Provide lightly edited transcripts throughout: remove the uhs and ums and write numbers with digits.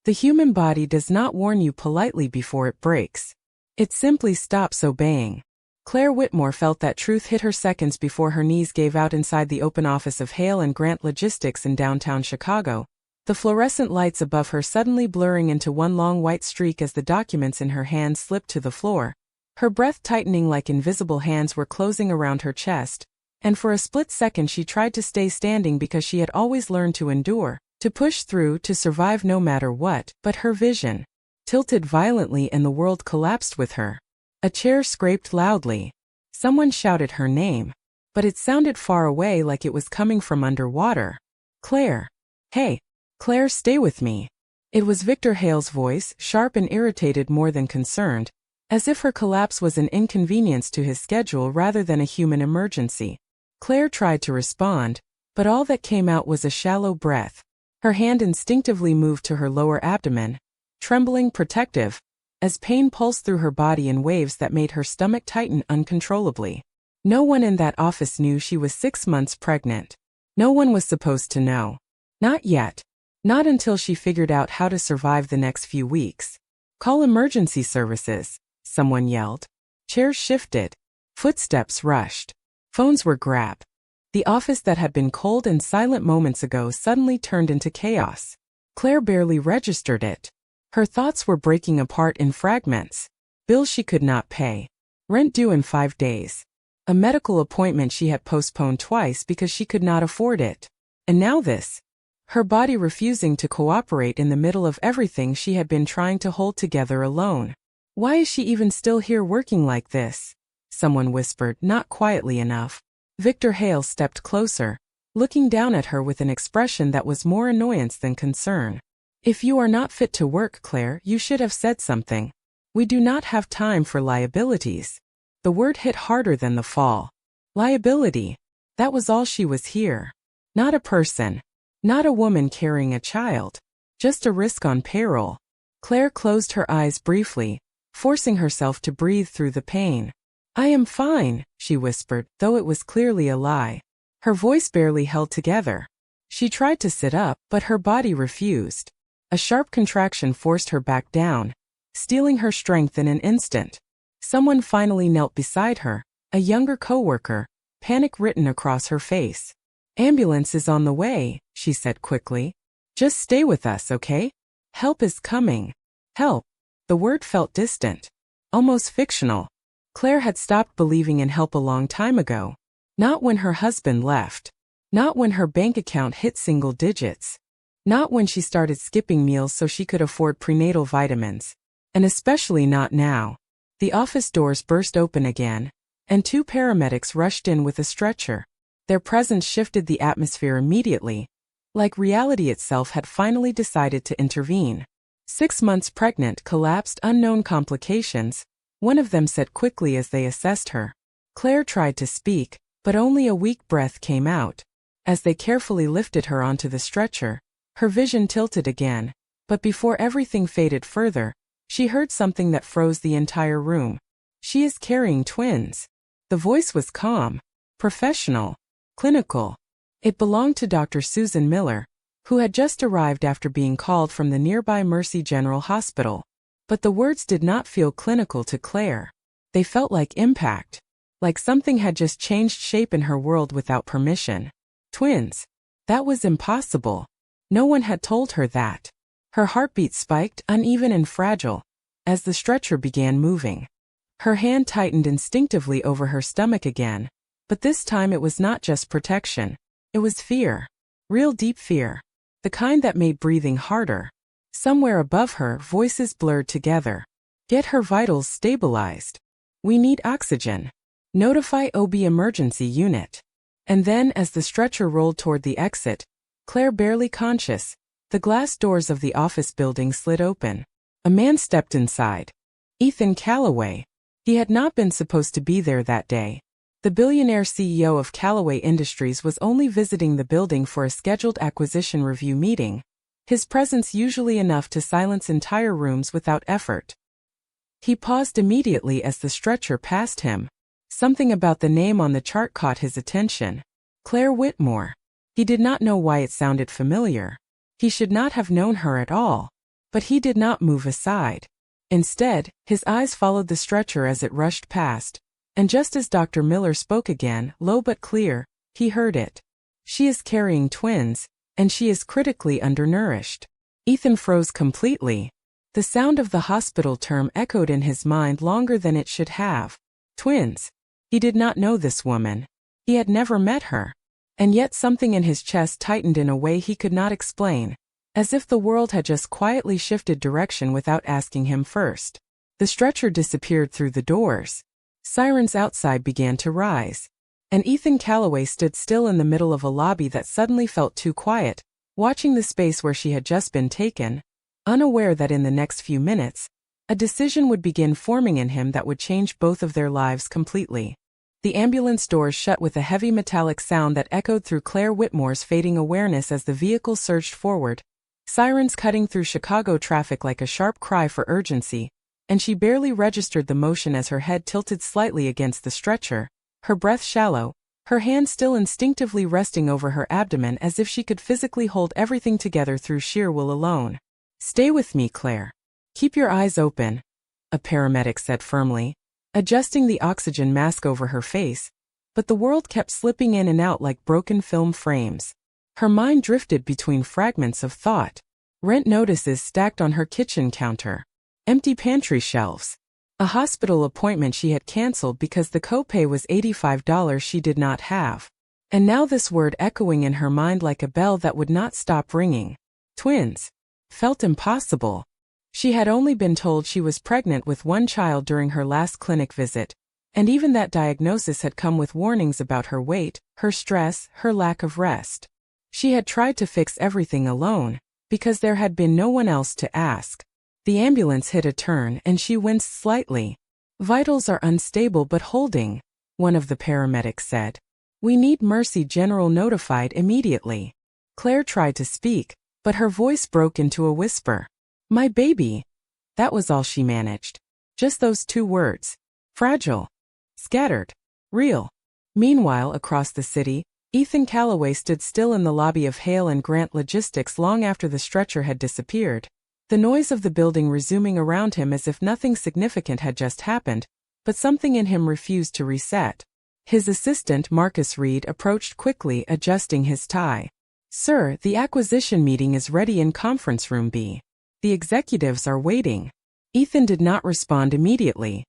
The human body does not warn you politely before it breaks. It simply stops obeying. Claire Whitmore felt that truth hit her seconds before her knees gave out inside the open office of Hale and Grant Logistics in downtown Chicago, the fluorescent lights above her suddenly blurring into one long white streak as the documents in her hands slipped to the floor, her breath tightening like invisible hands were closing around her chest, and for a split second she tried to stay standing because she had always learned to endure, to push through, to survive no matter what, but her vision tilted violently and the world collapsed with her. A chair scraped loudly. Someone shouted her name, but it sounded far away like it was coming from underwater. Claire. Hey. Claire, stay with me. It was Victor Hale's voice, sharp and irritated more than concerned, as if her collapse was an inconvenience to his schedule rather than a human emergency. Claire tried to respond, but all that came out was a shallow breath. Her hand instinctively moved to her lower abdomen, trembling, protective, as pain pulsed through her body in waves that made her stomach tighten uncontrollably. No one in that office knew she was 6 months pregnant. No one was supposed to know. Not yet. Not until she figured out how to survive the next few weeks. Call emergency services, someone yelled. Chairs shifted. Footsteps rushed. Phones were grabbed. The office that had been cold and silent moments ago suddenly turned into chaos. Claire barely registered it. Her thoughts were breaking apart in fragments. Bills she could not pay. Rent due in 5 days. A medical appointment she had postponed twice because she could not afford it. And now this. Her body refusing to cooperate in the middle of everything she had been trying to hold together alone. Why is she even still here working like this? Someone whispered, not quietly enough. Victor Hale stepped closer, looking down at her with an expression that was more annoyance than concern. If you are not fit to work, Claire, you should have said something. We do not have time for liabilities. The word hit harder than the fall. Liability. That was all she was here. Not a person. Not a woman carrying a child. Just a risk on payroll. Claire closed her eyes briefly, forcing herself to breathe through the pain. I am fine, she whispered, though it was clearly a lie. Her voice barely held together. She tried to sit up, but her body refused. A sharp contraction forced her back down, stealing her strength in an instant. Someone finally knelt beside her, a younger coworker, panic written across her face. Ambulance is on the way, she said quickly. Just stay with us, okay? Help is coming. Help. The word felt distant, almost fictional. Claire had stopped believing in help a long time ago. Not when her husband left. Not when her bank account hit single digits. Not when she started skipping meals so she could afford prenatal vitamins. And especially not now. The office doors burst open again, and 2 paramedics rushed in with a stretcher. Their presence shifted the atmosphere immediately, like reality itself had finally decided to intervene. 6 months pregnant, collapsed, unknown complications, one of them said quickly as they assessed her. Claire tried to speak, but only a weak breath came out. As they carefully lifted her onto the stretcher, her vision tilted again, but before everything faded further, she heard something that froze the entire room. She is carrying twins. The voice was calm, professional, clinical. It belonged to Dr. Susan Miller, who had just arrived after being called from the nearby Mercy General Hospital. But the words did not feel clinical to Claire. They felt like impact. Like something had just changed shape in her world without permission. Twins. That was impossible. No one had told her that. Her heartbeat spiked, uneven and fragile, as the stretcher began moving. Her hand tightened instinctively over her stomach again, but this time it was not just protection. It was fear. Real deep fear. The kind that made breathing harder. Somewhere above her, voices blurred together. Get her vitals stabilized. We need oxygen. Notify OB emergency unit. And then, as the stretcher rolled toward the exit, Claire barely conscious, the glass doors of the office building slid open. A man stepped inside. Ethan Callaway. He had not been supposed to be there that day. The billionaire CEO of Callaway Industries was only visiting the building for a scheduled acquisition review meeting, his presence usually enough to silence entire rooms without effort. He paused immediately as the stretcher passed him. Something about the name on the chart caught his attention. Claire Whitmore. He did not know why it sounded familiar. He should not have known her at all. But he did not move aside. Instead, his eyes followed the stretcher as it rushed past, and just as Dr. Miller spoke again, low but clear, he heard it. "She is carrying twins, and she is critically undernourished." Ethan froze completely. The sound of the hospital term echoed in his mind longer than it should have. Twins. He did not know this woman. He had never met her. And yet something in his chest tightened in a way he could not explain, as if the world had just quietly shifted direction without asking him first. The stretcher disappeared through the doors. Sirens outside began to rise. And Ethan Calloway stood still in the middle of a lobby that suddenly felt too quiet, watching the space where she had just been taken, unaware that in the next few minutes, a decision would begin forming in him that would change both of their lives completely. The ambulance doors shut with a heavy metallic sound that echoed through Claire Whitmore's fading awareness as the vehicle surged forward, sirens cutting through Chicago traffic like a sharp cry for urgency, and she barely registered the motion as her head tilted slightly against the stretcher, her breath shallow, her hand still instinctively resting over her abdomen as if she could physically hold everything together through sheer will alone. "Stay with me, Claire. Keep your eyes open," a paramedic said firmly, adjusting the oxygen mask over her face, but the world kept slipping in and out like broken film frames. Her mind drifted between fragments of thought. Rent notices stacked on her kitchen counter. Empty pantry shelves. A hospital appointment she had canceled because the copay was $85 she did not have. And now this word echoing in her mind like a bell that would not stop ringing. Twins. Felt impossible. She had only been told she was pregnant with one child during her last clinic visit, and even that diagnosis had come with warnings about her weight, her stress, her lack of rest. She had tried to fix everything alone, because there had been no one else to ask. The ambulance hit a turn and she winced slightly. "Vitals are unstable but holding," one of the paramedics said. "We need Mercy General notified immediately." Claire tried to speak, but her voice broke into a whisper. "My baby." That was all she managed. Just those two words. Fragile. Scattered. Real. Meanwhile, across the city, Ethan Calloway stood still in the lobby of Hale and Grant Logistics long after the stretcher had disappeared, the noise of the building resuming around him as if nothing significant had just happened, but something in him refused to reset. His assistant, Marcus Reed, approached quickly, adjusting his tie. "Sir, the acquisition meeting is ready in conference room B. The executives are waiting." Ethan did not respond immediately.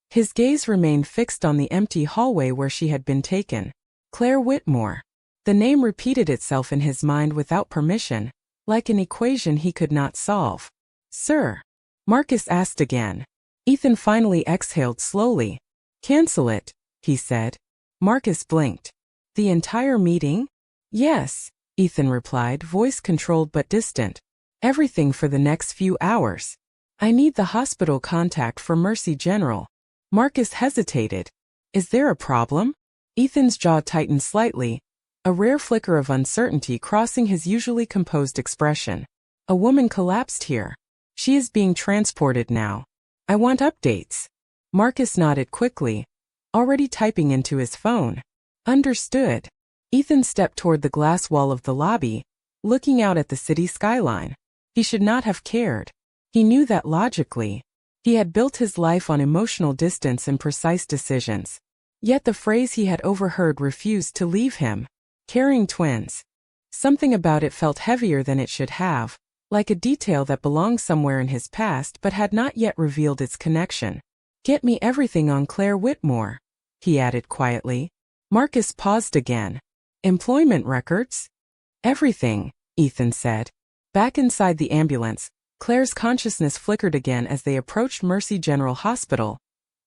His gaze remained fixed on the empty hallway where she had been taken. Claire Whitmore. The name repeated itself in his mind without permission, like an equation he could not solve. "Sir?" Marcus asked again. Ethan finally exhaled slowly. "Cancel it," he said. Marcus blinked. "The entire meeting?" "Yes," Ethan replied, voice controlled but distant. "Everything for the next few hours. I need the hospital contact for Mercy General." Marcus hesitated. "Is there a problem?" Ethan's jaw tightened slightly, a rare flicker of uncertainty crossing his usually composed expression. "A woman collapsed here. She is being transported now. I want updates." Marcus nodded quickly, already typing into his phone. "Understood." Ethan stepped toward the glass wall of the lobby, looking out at the city skyline. He should not have cared. He knew that logically. He had built his life on emotional distance and precise decisions. Yet the phrase he had overheard refused to leave him. Carrying twins. Something about it felt heavier than it should have, like a detail that belonged somewhere in his past but had not yet revealed its connection. "Get me everything on Claire Whitmore," he added quietly. Marcus paused again. "Employment records?" "Everything," Ethan said. Back inside the ambulance, Claire's consciousness flickered again as they approached Mercy General Hospital,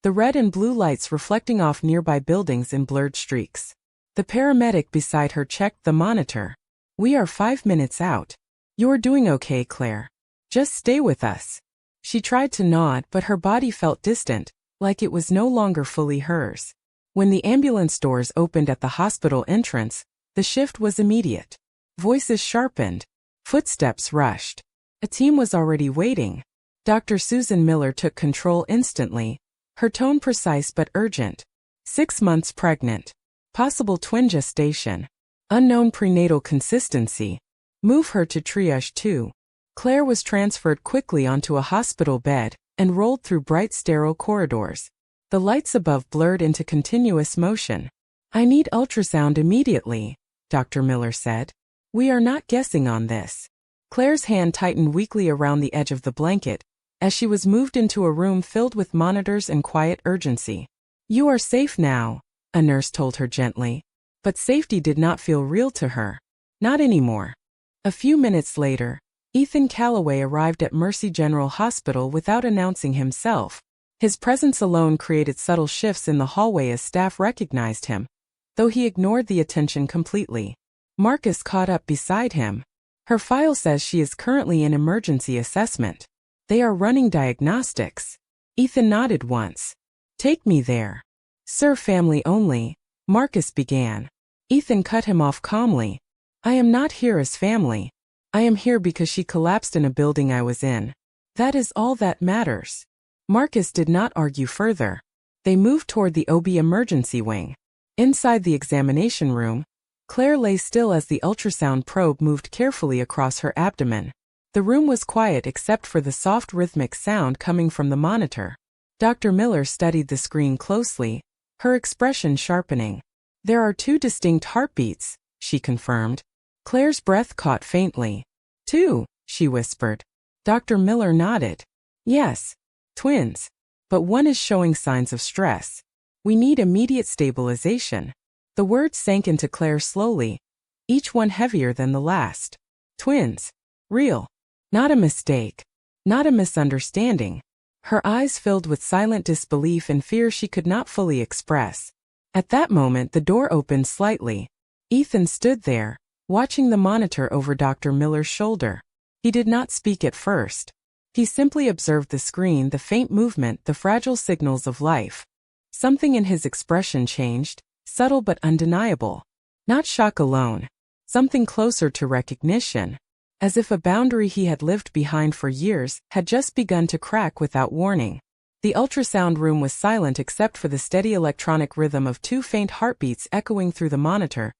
the red and blue lights reflecting off nearby buildings in blurred streaks. The paramedic beside her checked the monitor. "We are 5 minutes out. You're doing okay, Claire. Just stay with us." She tried to nod, but her body felt distant, like it was no longer fully hers. When the ambulance doors opened at the hospital entrance, the shift was immediate. Voices sharpened. Footsteps rushed. A team was already waiting. Dr. Susan Miller took control instantly, her tone precise but urgent. 6 months pregnant. Possible twin gestation. Unknown prenatal consistency. Move her to triage 2. Claire was transferred quickly onto a hospital bed and rolled through bright sterile corridors. The lights above blurred into continuous motion. "I need ultrasound immediately," Dr. Miller said. "We are not guessing on this." Claire's hand tightened weakly around the edge of the blanket as she was moved into a room filled with monitors and quiet urgency. "You are safe now," a nurse told her gently. But safety did not feel real to her. Not anymore. A few minutes later, Ethan Calloway arrived at Mercy General Hospital without announcing himself. His presence alone created subtle shifts in the hallway as staff recognized him, though he ignored the attention completely. Marcus caught up beside him. "Her file says she is currently in emergency assessment. They are running diagnostics." Ethan nodded once. "Take me there." "Sir, family only," Marcus began. Ethan cut him off calmly. "I am not here as family. I am here because she collapsed in a building I was in. That is all that matters." Marcus did not argue further. They moved toward the OB emergency wing. Inside the examination room, Claire lay still as the ultrasound probe moved carefully across her abdomen. The room was quiet except for the soft rhythmic sound coming from the monitor. Dr. Miller studied the screen closely, her expression sharpening. "There are 2 distinct heartbeats," she confirmed. Claire's breath caught faintly. "2," she whispered. Dr. Miller nodded. "Yes. Twins. But one is showing signs of stress. We need immediate stabilization." The words sank into Claire slowly, each one heavier than the last. Twins. Real. Not a mistake. Not a misunderstanding. Her eyes filled with silent disbelief and fear she could not fully express. At that moment the door opened slightly. Ethan stood there, watching the monitor over Dr. Miller's shoulder. He did not speak at first. He simply observed the screen, the faint movement, the fragile signals of life. Something in his expression changed, subtle but undeniable. Not shock alone. Something closer to recognition. As if a boundary he had lived behind for years had just begun to crack without warning. The ultrasound room was silent except for the steady electronic rhythm of 2 faint heartbeats echoing through the monitor,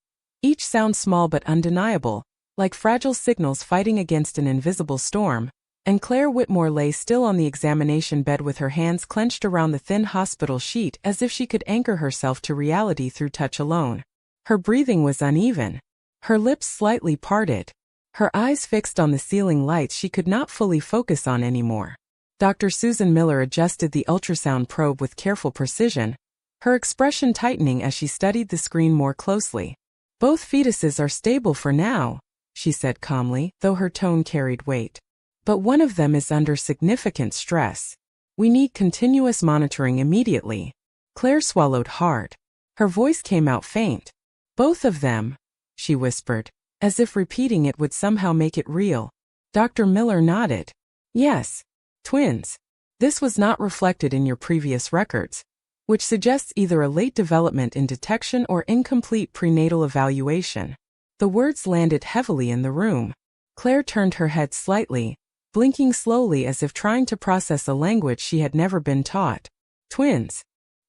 each sound small but undeniable, like fragile signals fighting against an invisible storm. And Claire Whitmore lay still on the examination bed with her hands clenched around the thin hospital sheet as if she could anchor herself to reality through touch alone. Her breathing was uneven. Her lips slightly parted. Her eyes fixed on the ceiling lights she could not fully focus on anymore. Dr. Susan Miller adjusted the ultrasound probe with careful precision, her expression tightening as she studied the screen more closely. "Both fetuses are stable for now," she said calmly, though her tone carried weight. "But one of them is under significant stress. We need continuous monitoring immediately." Claire swallowed hard. Her voice came out faint. "Both of them," she whispered, as if repeating it would somehow make it real. Dr. Miller nodded. "Yes. Twins. This was not reflected in your previous records, which suggests either a late development in detection or incomplete prenatal evaluation." The words landed heavily in the room. Claire turned her head slightly, blinking slowly as if trying to process a language she had never been taught. Twins.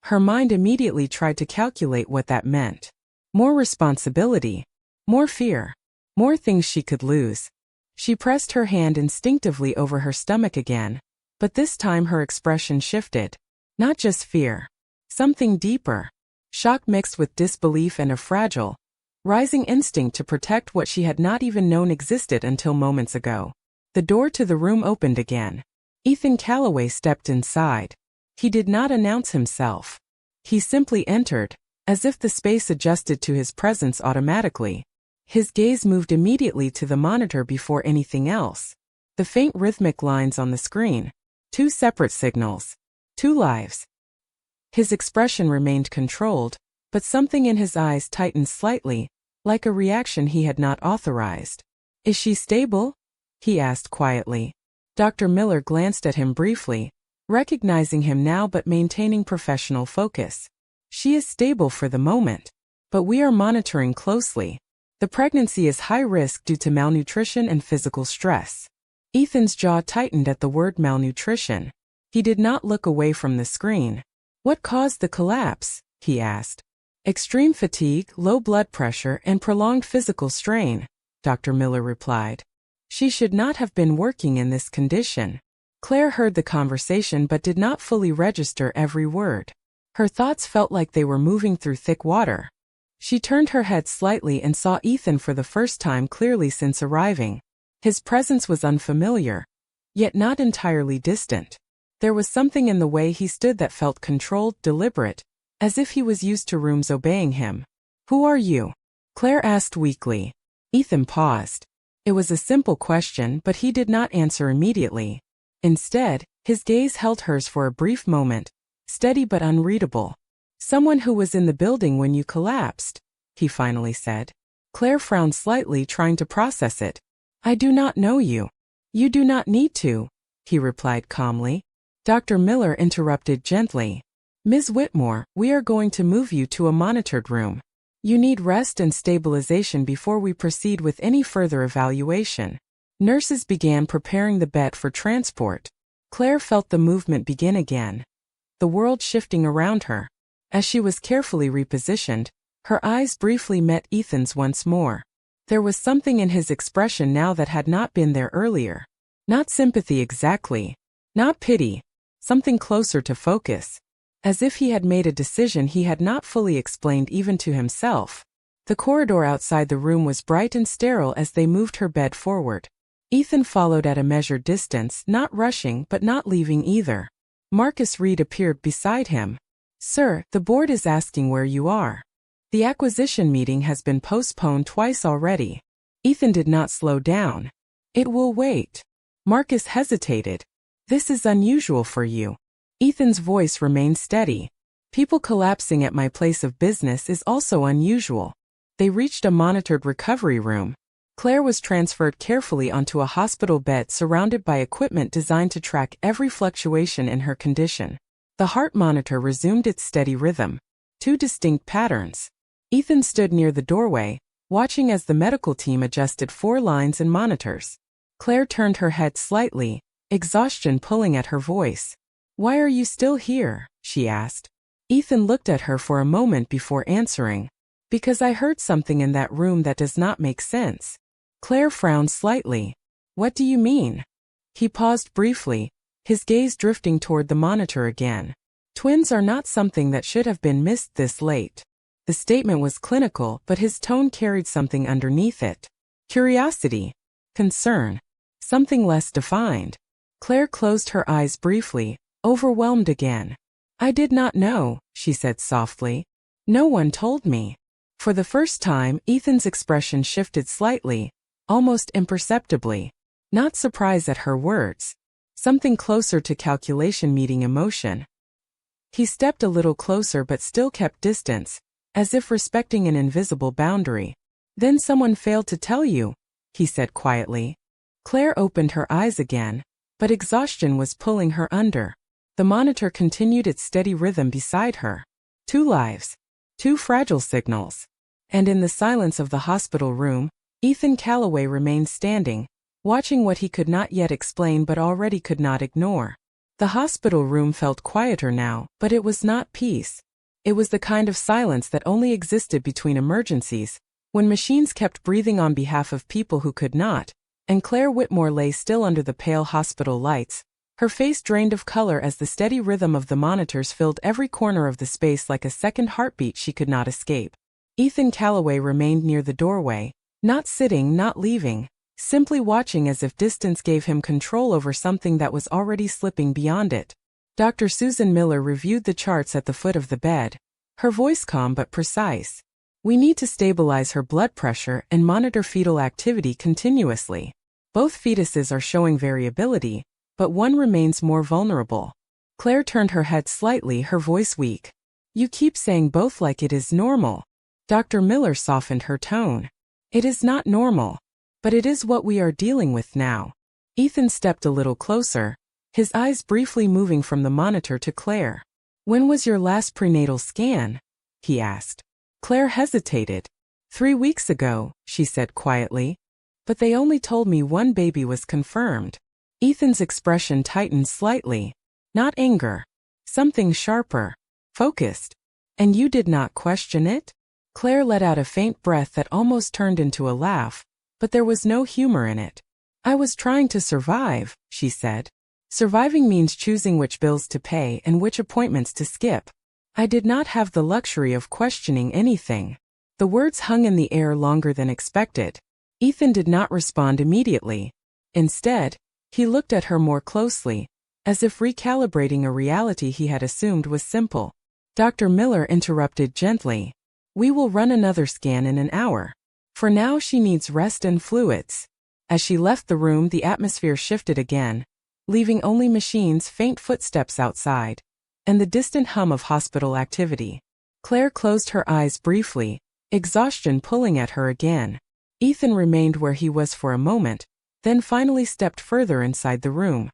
Her mind immediately tried to calculate what that meant. More responsibility. More fear. More things she could lose. She pressed her hand instinctively over her stomach again, but this time her expression shifted. Not just fear. Something deeper. Shock mixed with disbelief and a fragile, rising instinct to protect what she had not even known existed until moments ago. The door to the room opened again. Ethan Calloway stepped inside. He did not announce himself. He simply entered, as if the space adjusted to his presence automatically. His gaze moved immediately to the monitor before anything else. The faint rhythmic lines on the screen. 2 separate signals. 2 lives. His expression remained controlled, but something in his eyes tightened slightly, like a reaction he had not authorized. "Is she stable?" he asked quietly. Dr. Miller glanced at him briefly, recognizing him now but maintaining professional focus. "She is stable for the moment, but we are monitoring closely. The pregnancy is high risk due to malnutrition and physical stress." Ethan's jaw tightened at the word malnutrition. He did not look away from the screen. "What caused the collapse?" he asked. "Extreme fatigue, low blood pressure, and prolonged physical strain," Dr. Miller replied. She should not have been working in this condition. Claire heard the conversation but did not fully register every word. Her thoughts felt like they were moving through thick water. She turned her head slightly and saw Ethan for the first time clearly since arriving. His presence was unfamiliar, yet not entirely distant. There was something in the way he stood that felt controlled, deliberate, as if he was used to rooms obeying him. "Who are you?" Claire asked weakly. Ethan paused. It was a simple question, but he did not answer immediately. Instead, his gaze held hers for a brief moment, steady but unreadable. "Someone who was in the building when you collapsed," he finally said. Claire frowned slightly, trying to process it. "I do not know you." "You do not need to," he replied calmly. Dr. Miller interrupted gently. "Ms. Whitmore, we are going to move you to a monitored room. You need rest and stabilization before we proceed with any further evaluation." Nurses began preparing the bed for transport. Claire felt the movement begin again, the world shifting around her. As she was carefully repositioned, her eyes briefly met Ethan's once more. There was something in his expression now that had not been there earlier. Not sympathy exactly, not pity, something closer to focus. As if he had made a decision he had not fully explained even to himself. The corridor outside the room was bright and sterile as they moved her bed forward. Ethan followed at a measured distance, not rushing but not leaving either. Marcus Reed appeared beside him. "Sir, the board is asking where you are. The acquisition meeting has been postponed twice already." Ethan did not slow down. "It will wait." Marcus hesitated. "This is unusual for you." Ethan's voice remained steady. "People collapsing at my place of business is also unusual." They reached a monitored recovery room. Claire was transferred carefully onto a hospital bed surrounded by equipment designed to track every fluctuation in her condition. The heart monitor resumed its steady rhythm. 2 distinct patterns. Ethan stood near the doorway, watching as the medical team adjusted 4 lines and monitors. Claire turned her head slightly, exhaustion pulling at her voice. "Why are you still here?" she asked. Ethan looked at her for a moment before answering. "Because I heard something in that room that does not make sense." Claire frowned slightly. "What do you mean?" He paused briefly, his gaze drifting toward the monitor again. "Twins are not something that should have been missed this late." The statement was clinical, but his tone carried something underneath it. Curiosity. Concern. Something less defined. Claire closed her eyes briefly, overwhelmed again. "I did not know," she said softly. "No one told me." For the first time, Ethan's expression shifted slightly, almost imperceptibly. Not surprise at her words. Something closer to calculation meeting emotion. He stepped a little closer but still kept distance, as if respecting an invisible boundary. "Then someone failed to tell you," he said quietly. Claire opened her eyes again, but exhaustion was pulling her under. The monitor continued its steady rhythm beside her. 2 lives. 2 fragile signals. And in the silence of the hospital room, Ethan Calloway remained standing, watching what he could not yet explain but already could not ignore. The hospital room felt quieter now, but it was not peace. It was the kind of silence that only existed between emergencies, when machines kept breathing on behalf of people who could not, and Claire Whitmore lay still under the pale hospital lights, her face drained of color as the steady rhythm of the monitors filled every corner of the space like a second heartbeat she could not escape. Ethan Calloway remained near the doorway, not sitting, not leaving, simply watching as if distance gave him control over something that was already slipping beyond it. Dr. Susan Miller reviewed the charts at the foot of the bed, her voice calm but precise. "We need to stabilize her blood pressure and monitor fetal activity continuously. Both fetuses are showing variability, but one remains more vulnerable." Claire turned her head slightly, her voice weak. "You keep saying both like it is normal." Dr. Miller softened her tone. "It is not normal. But it is what we are dealing with now." Ethan stepped a little closer, his eyes briefly moving from the monitor to Claire. "When was your last prenatal scan?" he asked. Claire hesitated. 3 weeks ago," she said quietly. "But they only told me one baby was confirmed." Ethan's expression tightened slightly. Not anger. Something sharper. Focused. "And you did not question it?" Claire let out a faint breath that almost turned into a laugh, but there was no humor in it. I was trying to survive, she said. Surviving means choosing which bills to pay and which appointments to skip. I did not have the luxury of questioning anything. The words hung in the air longer than expected. Ethan did not respond immediately. Instead, he looked at her more closely, as if recalibrating a reality he had assumed was simple. Dr. Miller interrupted gently. We will run another scan in an hour. For now she needs rest and fluids. As she left the room, the atmosphere shifted again, leaving only machines' faint footsteps outside, and the distant hum of hospital activity. Claire closed her eyes briefly, exhaustion pulling at her again. Ethan remained where he was for a moment, then finally stepped further inside the room.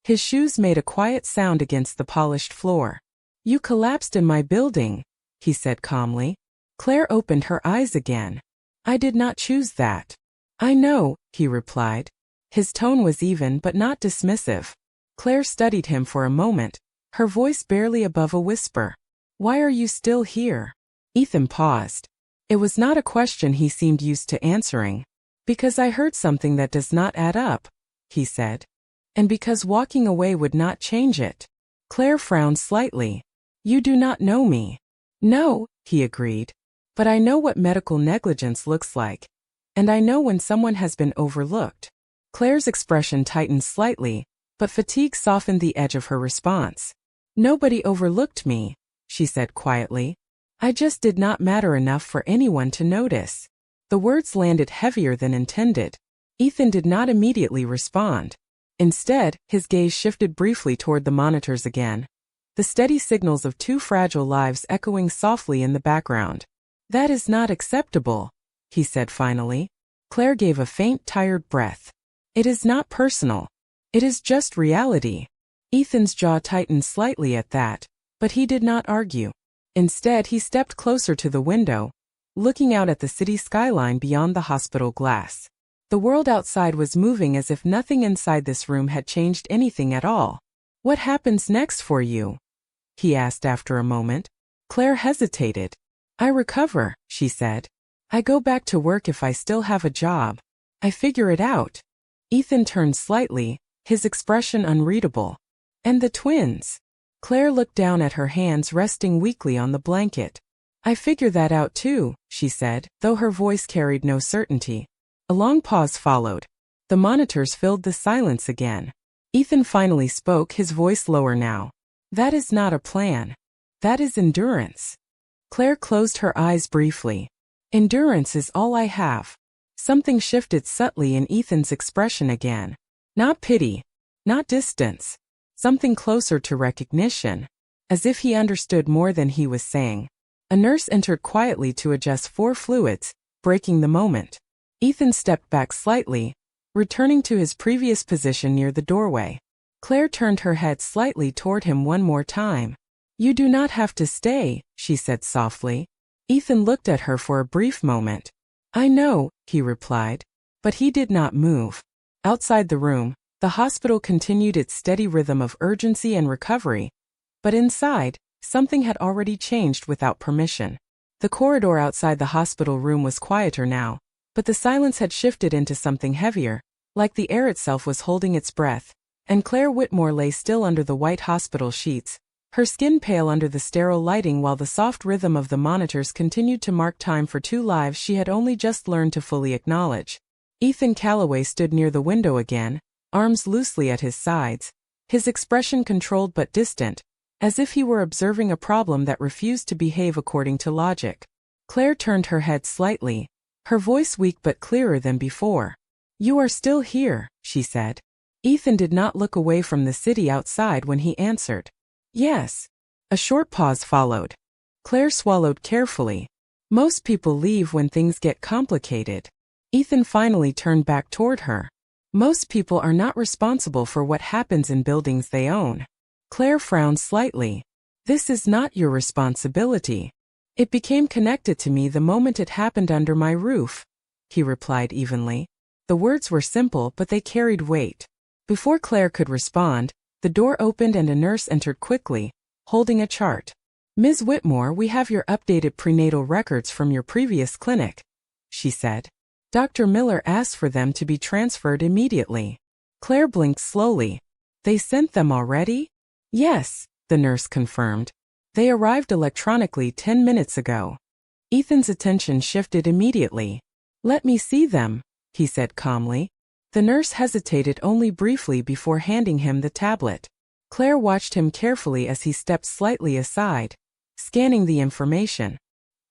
His shoes made a quiet sound against the polished floor. You collapsed in my building, he said calmly. Claire opened her eyes again. I did not choose that. I know, he replied. His tone was even but not dismissive. Claire studied him for a moment, her voice barely above a whisper. Why are you still here? Ethan paused. It was not a question he seemed used to answering. Because I heard something that does not add up, he said. And because walking away would not change it. Claire frowned slightly. You do not know me. No, he agreed. But I know what medical negligence looks like. And I know when someone has been overlooked. Claire's expression tightened slightly, but fatigue softened the edge of her response. Nobody overlooked me, she said quietly. I just did not matter enough for anyone to notice. The words landed heavier than intended. Ethan did not immediately respond. Instead, his gaze shifted briefly toward the monitors again, the steady signals of two fragile lives echoing softly in the background. That is not acceptable, he said finally. Claire gave a faint, tired breath. It is not personal. It is just reality. Ethan's jaw tightened slightly at that, but he did not argue. Instead, he stepped closer to the window, looking out at the city skyline beyond the hospital glass. The world outside was moving as if nothing inside this room had changed anything at all. What happens next for you? He asked after a moment. Claire hesitated. I recover, she said. I go back to work if I still have a job. I figure it out. Ethan turned slightly, his expression unreadable. And the twins? Claire looked down at her hands resting weakly on the blanket. I figure that out too, she said, though her voice carried no certainty. A long pause followed. The monitors filled the silence again. Ethan finally spoke, his voice lower now. That is not a plan. That is endurance. Claire closed her eyes briefly. Endurance is all I have. Something shifted subtly in Ethan's expression again. Not pity. Not distance. Something closer to recognition. As if he understood more than he was saying. A nurse entered quietly to adjust 4 fluids, breaking the moment. Ethan stepped back slightly, returning to his previous position near the doorway. Claire turned her head slightly toward him one more time. You do not have to stay, she said softly. Ethan looked at her for a brief moment. I know, he replied. But he did not move. Outside the room, the hospital continued its steady rhythm of urgency and recovery. But inside, something had already changed without permission. The corridor outside the hospital room was quieter now, but the silence had shifted into something heavier, like the air itself was holding its breath, and Claire Whitmore lay still under the white hospital sheets, her skin pale under the sterile lighting while the soft rhythm of the monitors continued to mark time for 2 lives she had only just learned to fully acknowledge. Ethan Calloway stood near the window again, arms loosely at his sides, his expression controlled but distant, as if he were observing a problem that refused to behave according to logic. Claire turned her head slightly, her voice weak but clearer than before. You are still here, she said. Ethan did not look away from the city outside when he answered. Yes. A short pause followed. Claire swallowed carefully. Most people leave when things get complicated. Ethan finally turned back toward her. Most people are not responsible for what happens in buildings they own. Claire frowned slightly. This is not your responsibility. It became connected to me the moment it happened under my roof, he replied evenly. The words were simple, but they carried weight. Before Claire could respond, the door opened and a nurse entered quickly, holding a chart. Ms. Whitmore, we have your updated prenatal records from your previous clinic, she said. Dr. Miller asked for them to be transferred immediately. Claire blinked slowly. They sent them already? Yes, the nurse confirmed. They arrived electronically 10 minutes ago. Ethan's attention shifted immediately. Let me see them, he said calmly. The nurse hesitated only briefly before handing him the tablet. Claire watched him carefully as he stepped slightly aside, scanning the information.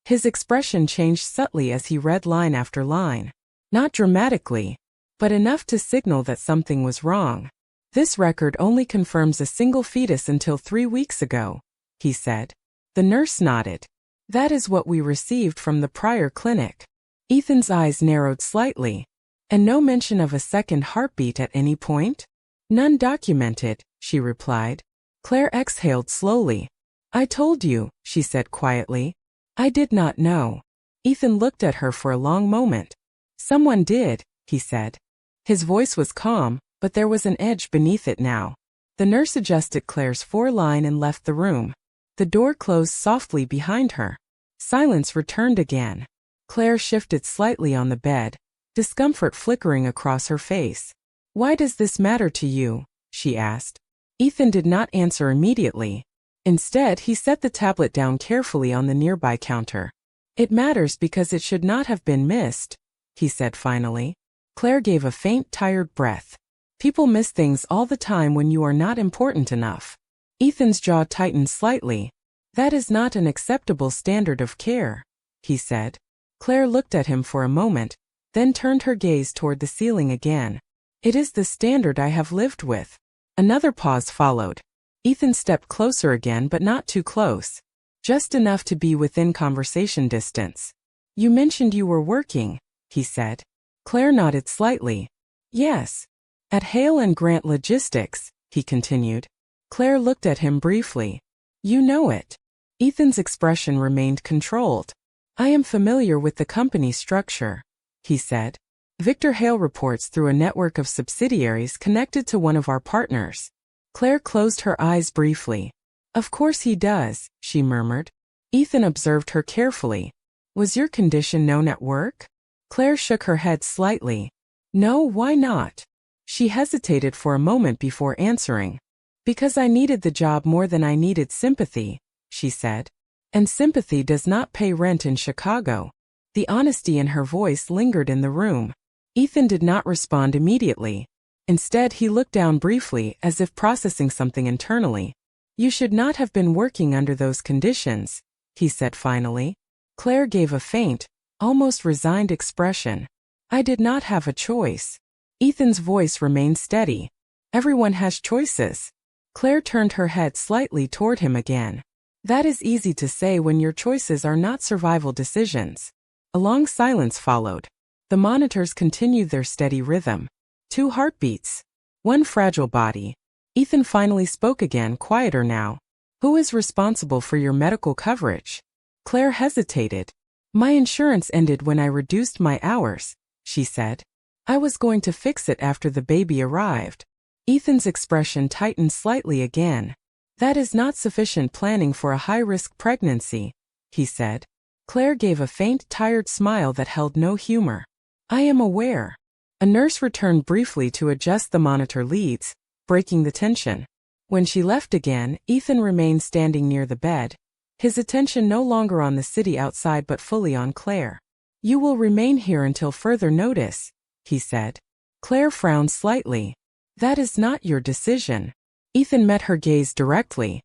His expression changed subtly as he read line after line. Not dramatically, but enough to signal that something was wrong. This record only confirms a single fetus until 3 weeks ago, he said. The nurse nodded. That is what we received from the prior clinic. Ethan's eyes narrowed slightly. And no mention of a second heartbeat at any point? None documented, she replied. Claire exhaled slowly. I told you, she said quietly. I did not know. Ethan looked at her for a long moment. Someone did, he said. His voice was calm, but there was an edge beneath it now. The nurse adjusted Claire's foreline and left the room. The door closed softly behind her. Silence returned again. Claire shifted slightly on the bed, discomfort flickering across her face. Why does this matter to you? She asked. Ethan did not answer immediately. Instead, he set the tablet down carefully on the nearby counter. It matters because it should not have been missed, he said finally. Claire gave a faint, tired breath. People miss things all the time when you are not important enough. Ethan's jaw tightened slightly. That is not an acceptable standard of care, he said. Claire looked at him for a moment, then turned her gaze toward the ceiling again. It is the standard I have lived with. Another pause followed. Ethan stepped closer again, but not too close. Just enough to be within conversation distance. You mentioned you were working, he said. Claire nodded slightly. Yes. At Hale and Grant Logistics, he continued. Claire looked at him briefly. You know it. Ethan's expression remained controlled. I am familiar with the company structure, he said. Victor Hale reports through a network of subsidiaries connected to one of our partners. Claire closed her eyes briefly. Of course he does, she murmured. Ethan observed her carefully. Was your condition known at work? Claire shook her head slightly. No, why not? She hesitated for a moment before answering. Because I needed the job more than I needed sympathy, she said. And sympathy does not pay rent in Chicago. The honesty in her voice lingered in the room. Ethan did not respond immediately. Instead, he looked down briefly as if processing something internally. You should not have been working under those conditions, he said finally. Claire gave a faint, almost resigned expression. I did not have a choice. Ethan's voice remained steady. Everyone has choices. Claire turned her head slightly toward him again. That is easy to say when your choices are not survival decisions. A long silence followed. The monitors continued their steady rhythm. 2 heartbeats. 1 fragile body. Ethan finally spoke again, quieter now. Who is responsible for your medical coverage? Claire hesitated. My insurance ended when I reduced my hours, she said. I was going to fix it after the baby arrived. Ethan's expression tightened slightly again. That is not sufficient planning for a high-risk pregnancy, he said. Claire gave a faint, tired smile that held no humor. I am aware. A nurse returned briefly to adjust the monitor leads, breaking the tension. When she left again, Ethan remained standing near the bed, his attention no longer on the city outside but fully on Claire. You will remain here until further notice, he said. Claire frowned slightly. That is not your decision. Ethan met her gaze directly.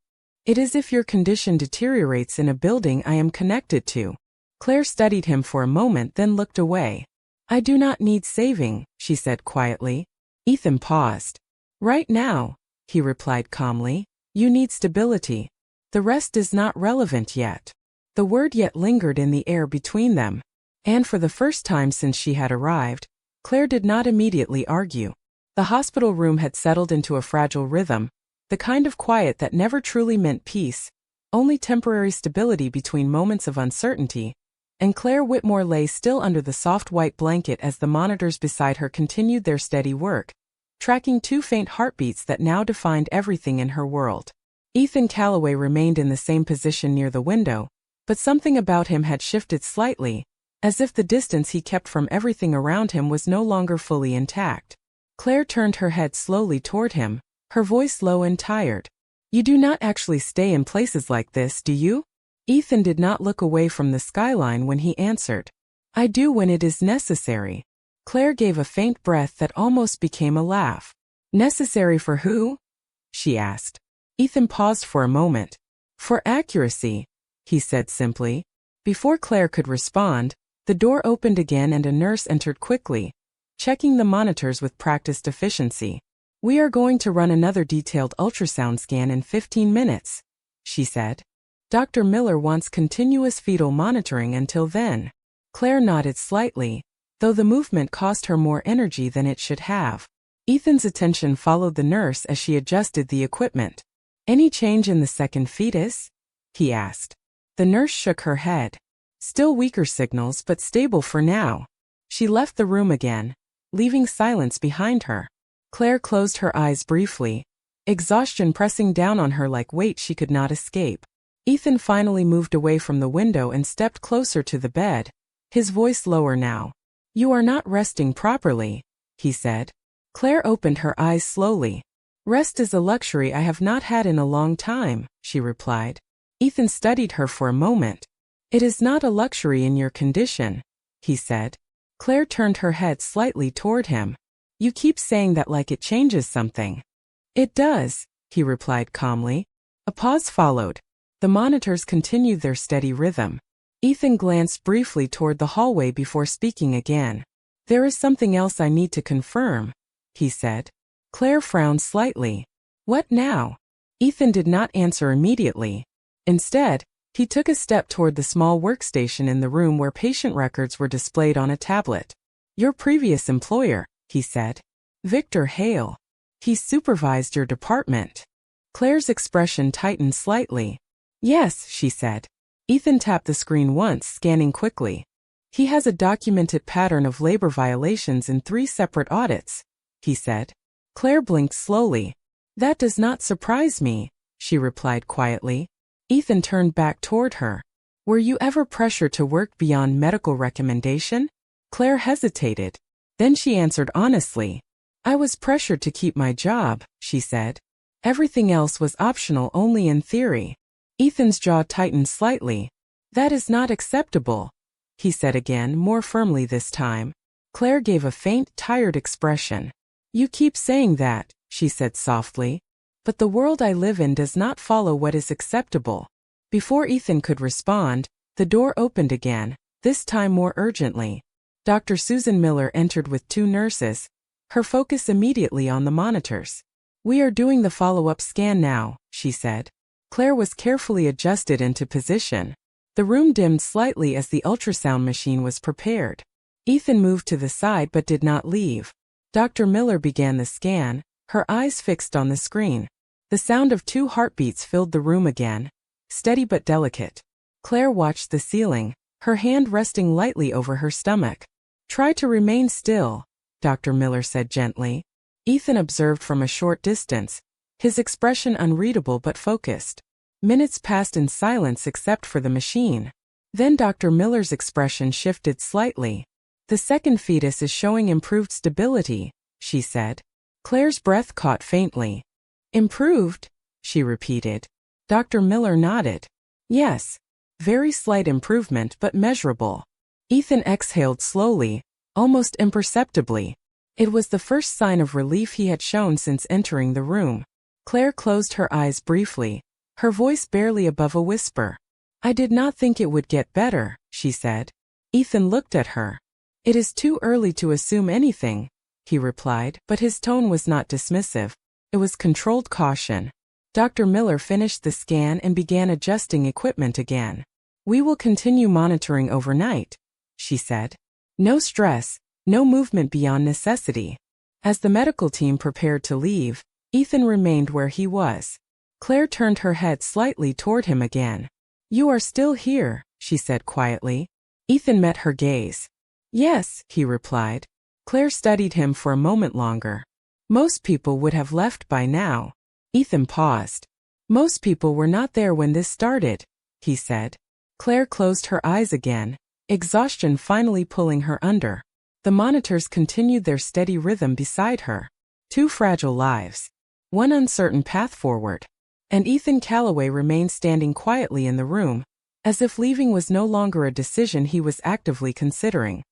It is if your condition deteriorates in a building I am connected to. Claire studied him for a moment, then looked away. I do not need saving, she said quietly. Ethan paused. Right now, he replied calmly, you need stability. The rest is not relevant yet. The word yet lingered in the air between them. And for the first time since she had arrived, Claire did not immediately argue. The hospital room had settled into a fragile rhythm, the kind of quiet that never truly meant peace, only temporary stability between moments of uncertainty, and Claire Whitmore lay still under the soft white blanket as the monitors beside her continued their steady work, tracking 2 faint heartbeats that now defined everything in her world. Ethan Calloway remained in the same position near the window, but something about him had shifted slightly, as if the distance he kept from everything around him was no longer fully intact. Claire turned her head slowly toward him, her voice low and tired. "You do not actually stay in places like this, do you?" Ethan did not look away from the skyline when he answered. "I do when it is necessary." Claire gave a faint breath that almost became a laugh. "Necessary for who?" she asked. Ethan paused for a moment. "For accuracy," he said simply. Before Claire could respond, the door opened again and a nurse entered quickly, checking the monitors with practiced efficiency. "We are going to run another detailed ultrasound scan in 15 minutes, she said. "Dr. Miller wants continuous fetal monitoring until then." Claire nodded slightly, though the movement cost her more energy than it should have. Ethan's attention followed the nurse as she adjusted the equipment. "Any change in the second fetus?" he asked. The nurse shook her head. "Still weaker signals but stable for now." She left the room again, leaving silence behind her. Claire closed her eyes briefly, exhaustion pressing down on her like weight she could not escape. Ethan finally moved away from the window and stepped closer to the bed, his voice lower now. "You are not resting properly," he said. Claire opened her eyes slowly. "Rest is a luxury I have not had in a long time," she replied. Ethan studied her for a moment. "It is not a luxury in your condition," he said. Claire turned her head slightly toward him. "You keep saying that like it changes something." "It does," he replied calmly. A pause followed. The monitors continued their steady rhythm. Ethan glanced briefly toward the hallway before speaking again. "There is something else I need to confirm," he said. Claire frowned slightly. "What now?" Ethan did not answer immediately. Instead, he took a step toward the small workstation in the room where patient records were displayed on a tablet. "Your previous employer," he said. "Victor Hale. He supervised your department." Claire's expression tightened slightly. "Yes," she said. Ethan tapped the screen once, scanning quickly. "He has a documented pattern of labor violations in 3 separate audits," he said. Claire blinked slowly. "That does not surprise me," she replied quietly. Ethan turned back toward her. "Were you ever pressured to work beyond medical recommendation?" Claire hesitated. Then she answered honestly. "I was pressured to keep my job," she said. "Everything else was optional only in theory." Ethan's jaw tightened slightly. "That is not acceptable," he said again, more firmly this time. Claire gave a faint, tired expression. "You keep saying that," she said softly. "But the world I live in does not follow what is acceptable." Before Ethan could respond, the door opened again, this time more urgently. Dr. Susan Miller entered with 2 nurses, her focus immediately on the monitors. "We are doing the follow-up scan now," she said. Claire was carefully adjusted into position. The room dimmed slightly as the ultrasound machine was prepared. Ethan moved to the side but did not leave. Dr. Miller began the scan, her eyes fixed on the screen. The sound of 2 heartbeats filled the room again, steady but delicate. Claire watched the ceiling, her hand resting lightly over her stomach. "Try to remain still," Dr. Miller said gently. Ethan observed from a short distance, his expression unreadable but focused. Minutes passed in silence except for the machine. Then Dr. Miller's expression shifted slightly. "The second fetus is showing improved stability," she said. Claire's breath caught faintly. "Improved?" she repeated. Dr. Miller nodded. "Yes. Very slight improvement but measurable." Ethan exhaled slowly, almost imperceptibly. It was the first sign of relief he had shown since entering the room. Claire closed her eyes briefly, her voice barely above a whisper. "I did not think it would get better," she said. Ethan looked at her. "It is too early to assume anything," he replied, but his tone was not dismissive. It was controlled caution. Dr. Miller finished the scan and began adjusting equipment again. "We will continue monitoring overnight," she said. "No stress, no movement beyond necessity." As the medical team prepared to leave, Ethan remained where he was. Claire turned her head slightly toward him again. "You are still here," she said quietly. Ethan met her gaze. "Yes," he replied. Claire studied him for a moment longer. "Most people would have left by now." Ethan paused. "Most people were not there when this started," he said. Claire closed her eyes again, exhaustion finally pulling her under. The monitors continued their steady rhythm beside her. Two fragile lives. One uncertain path forward. And Ethan Calloway remained standing quietly in the room, as if leaving was no longer a decision he was actively considering.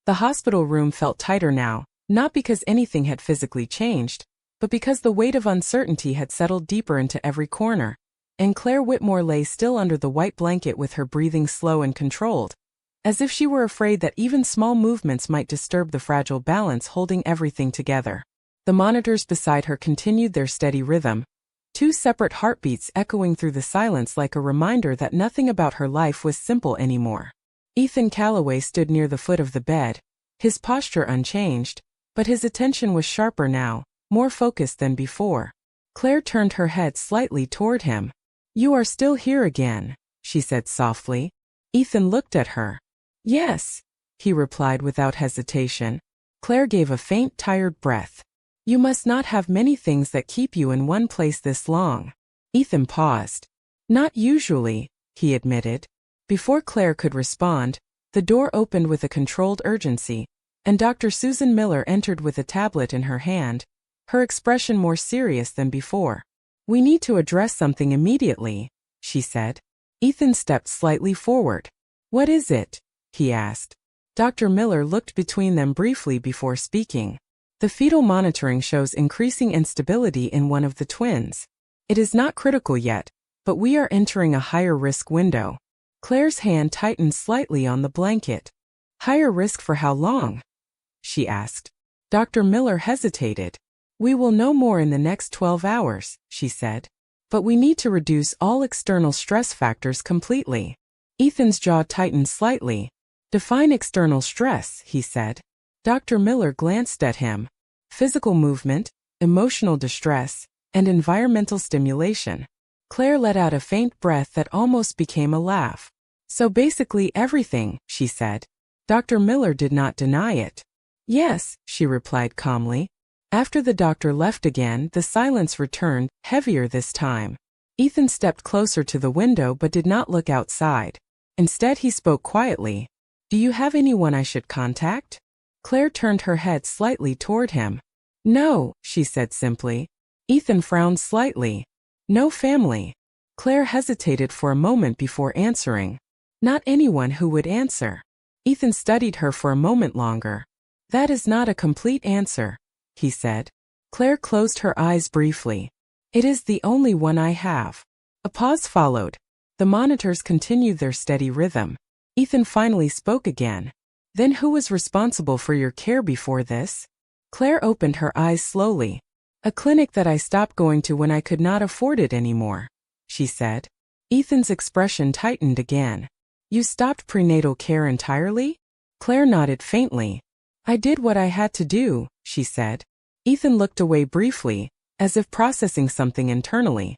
The hospital room felt tighter now, not because anything had physically changed, but because the weight of uncertainty had settled deeper into every corner, and Claire Whitmore lay still under the white blanket with her breathing slow and controlled, as if she were afraid that even small movements might disturb the fragile balance holding everything together. The monitors beside her continued their steady rhythm, two separate heartbeats echoing through the silence like a reminder that nothing about her life was simple anymore. Ethan Calloway stood near the foot of the bed, his posture unchanged, but his attention was sharper now, more focused than before. Claire turned her head slightly toward him. "You are still here again," she said softly. Ethan looked at her. "Yes," he replied without hesitation. Claire gave a faint, tired breath. "You must not have many things that keep you in one place this long." Ethan paused. "Not usually," he admitted. Before Claire could respond, the door opened with a controlled urgency, and Dr. Susan Miller entered with a tablet in her hand, her expression more serious than before. "We need to address something immediately," she said. Ethan stepped slightly forward. "What is it?" he asked. Dr. Miller looked between them briefly before speaking. "The fetal monitoring shows increasing instability in one of the twins. It is not critical yet, but we are entering a higher risk window." Claire's hand tightened slightly on the blanket. "Higher risk for how long?" she asked. Dr. Miller hesitated. "We will know more in the next 12 hours, she said. "But we need to reduce all external stress factors completely." Ethan's jaw tightened slightly. "Define external stress," he said. Dr. Miller glanced at him. "Physical movement, emotional distress, and environmental stimulation." Claire let out a faint breath that almost became a laugh. "So basically everything," she said. Dr. Miller did not deny it. "Yes," she replied calmly. After the doctor left again, the silence returned, heavier this time. Ethan stepped closer to the window but did not look outside. Instead he spoke quietly. "Do you have anyone I should contact?" Claire turned her head slightly toward him. "No," she said simply. Ethan frowned slightly. "No family." Claire hesitated for a moment before answering. "Not anyone who would answer." Ethan studied her for a moment longer. "That is not a complete answer," he said. Claire closed her eyes briefly. "It is the only one I have." A pause followed. The monitors continued their steady rhythm. Ethan finally spoke again. "Then who was responsible for your care before this?" Claire opened her eyes slowly. "A clinic that I stopped going to when I could not afford it anymore," she said. Ethan's expression tightened again. "You stopped prenatal care entirely?" Claire nodded faintly. "I did what I had to do," she said. Ethan looked away briefly, as if processing something internally.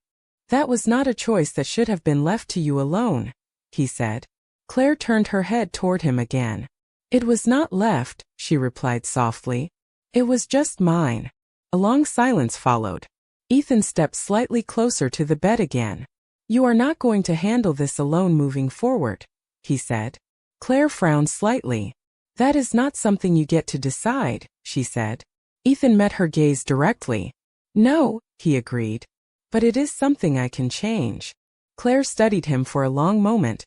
"That was not a choice that should have been left to you alone," he said. Claire turned her head toward him again. "It was not left," she replied softly. "It was just mine." A long silence followed. Ethan stepped slightly closer to the bed again. "You are not going to handle this alone moving forward," he said. Claire frowned slightly. "That is not something you get to decide," she said. Ethan met her gaze directly. "No," he agreed. "But it is something I can change." Claire studied him for a long moment,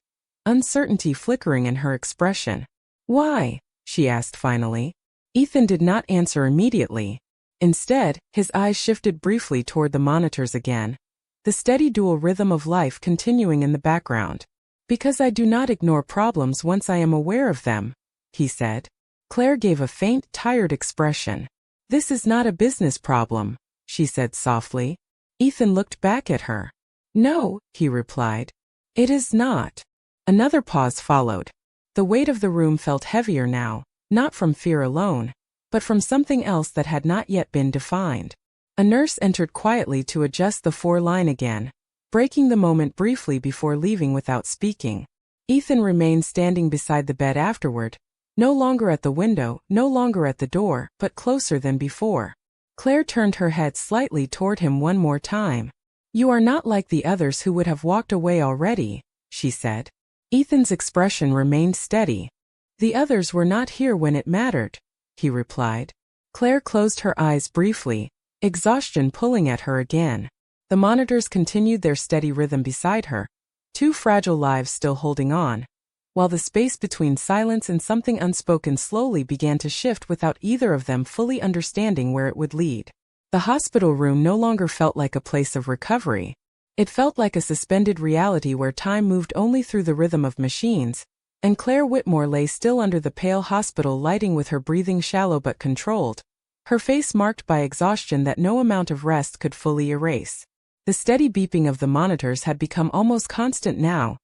uncertainty flickering in her expression. "Why?" she asked finally. Ethan did not answer immediately. Instead, his eyes shifted briefly toward the monitors again, the steady dual rhythm of life continuing in the background. "Because I do not ignore problems once I am aware of them," he said. Claire gave a faint, tired expression. "This is not a business problem," she said softly. Ethan looked back at her. "No," he replied. "It is not." Another pause followed. The weight of the room felt heavier now, not from fear alone, but from something else that had not yet been defined. A nurse entered quietly to adjust the 4-line again, breaking the moment briefly before leaving without speaking. Ethan remained standing beside the bed afterward, no longer at the window, no longer at the door, but closer than before. Claire turned her head slightly toward him one more time. "You are not like the others who would have walked away already," she said. Ethan's expression remained steady. The others were not here when it mattered, he replied. Claire closed her eyes briefly, exhaustion pulling at her again. The monitors continued their steady rhythm beside her, two fragile lives still holding on, while the space between silence and something unspoken slowly began to shift without either of them fully understanding where it would lead. The hospital room no longer felt like a place of recovery. It felt like a suspended reality where time moved only through the rhythm of machines, and Claire Whitmore lay still under the pale hospital lighting with her breathing shallow but controlled, her face marked by exhaustion that no amount of rest could fully erase. The steady beeping of the monitors had become almost constant now,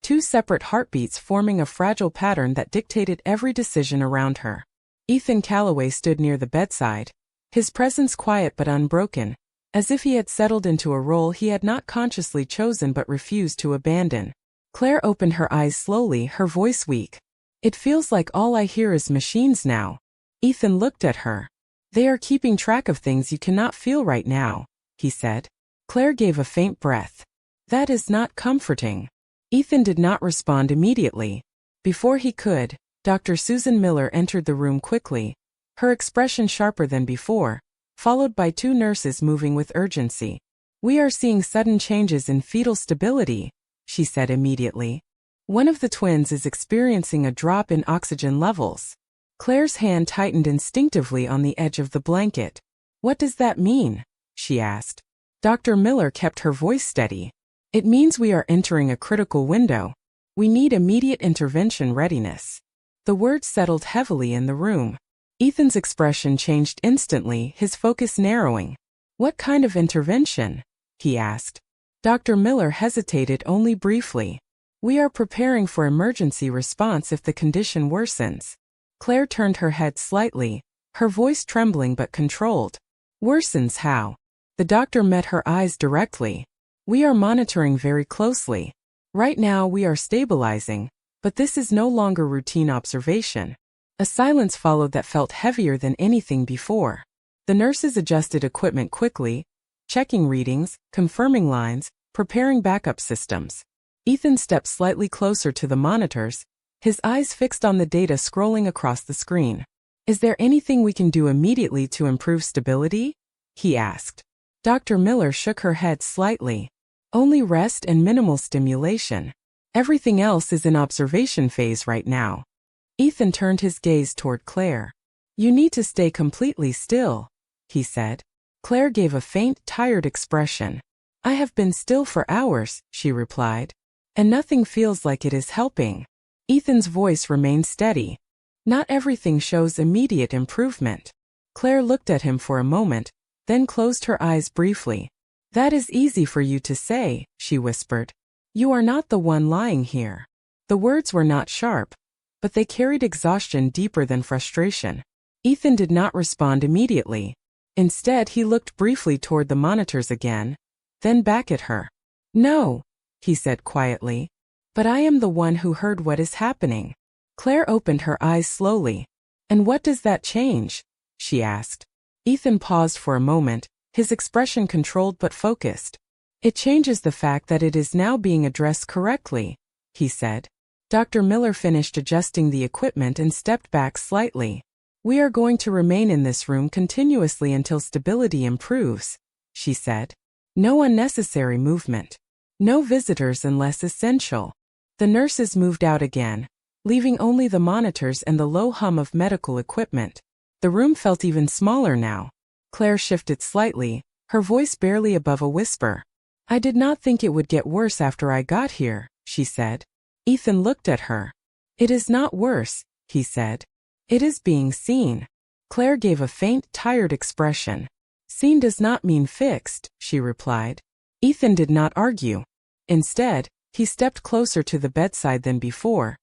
two separate heartbeats forming a fragile pattern that dictated every decision around her. Ethan Calloway stood near the bedside, his presence quiet but unbroken, as if he had settled into a role he had not consciously chosen but refused to abandon. Claire opened her eyes slowly, her voice weak. It feels like all I hear is machines now. Ethan looked at her. They are keeping track of things you cannot feel right now, he said. Claire gave a faint breath. That is not comforting. Ethan did not respond immediately. Before he could, Dr. Susan Miller entered the room quickly, her expression sharper than before, followed by two nurses moving with urgency. We are seeing sudden changes in fetal stability, she said immediately. One of the twins is experiencing a drop in oxygen levels. Claire's hand tightened instinctively on the edge of the blanket. What does that mean? She asked. Dr. Miller kept her voice steady. It means we are entering a critical window. We need immediate intervention readiness. The words settled heavily in the room. Ethan's expression changed instantly, his focus narrowing. What kind of intervention? He asked. Dr. Miller hesitated only briefly. We are preparing for emergency response if the condition worsens. Claire turned her head slightly, her voice trembling but controlled. Worsens how? The doctor met her eyes directly. We are monitoring very closely. Right now we are stabilizing, but this is no longer routine observation. A silence followed that felt heavier than anything before. The nurses adjusted equipment quickly, checking readings, confirming lines, preparing backup systems. Ethan stepped slightly closer to the monitors, his eyes fixed on the data scrolling across the screen. Is there anything we can do immediately to improve stability? He asked. Dr. Miller shook her head slightly. Only rest and minimal stimulation. Everything else is in observation phase right now. Ethan turned his gaze toward Claire. You need to stay completely still, he said. Claire gave a faint, tired expression. I have been still for hours, she replied. And nothing feels like it is helping. Ethan's voice remained steady. Not everything shows immediate improvement. Claire looked at him for a moment, then closed her eyes briefly. That is easy for you to say, she whispered. You are not the one lying here. The words were not sharp, but they carried exhaustion deeper than frustration. Ethan did not respond immediately. Instead, he looked briefly toward the monitors again, then back at her. No, he said quietly. But I am the one who heard what is happening. Claire opened her eyes slowly. And what does that change? She asked. Ethan paused for a moment, his expression controlled but focused. It changes the fact that it is now being addressed correctly, he said. Dr. Miller finished adjusting the equipment and stepped back slightly. We are going to remain in this room continuously until stability improves, she said. No unnecessary movement. No visitors unless essential. The nurses moved out again, leaving only the monitors and the low hum of medical equipment. The room felt even smaller now. Claire shifted slightly, her voice barely above a whisper. I did not think it would get worse after I got here, she said. Ethan looked at her. It is not worse, he said. It is being seen. Claire gave a faint, tired expression. Seen does not mean fixed, she replied. Ethan did not argue. Instead, he stepped closer to the bedside than before,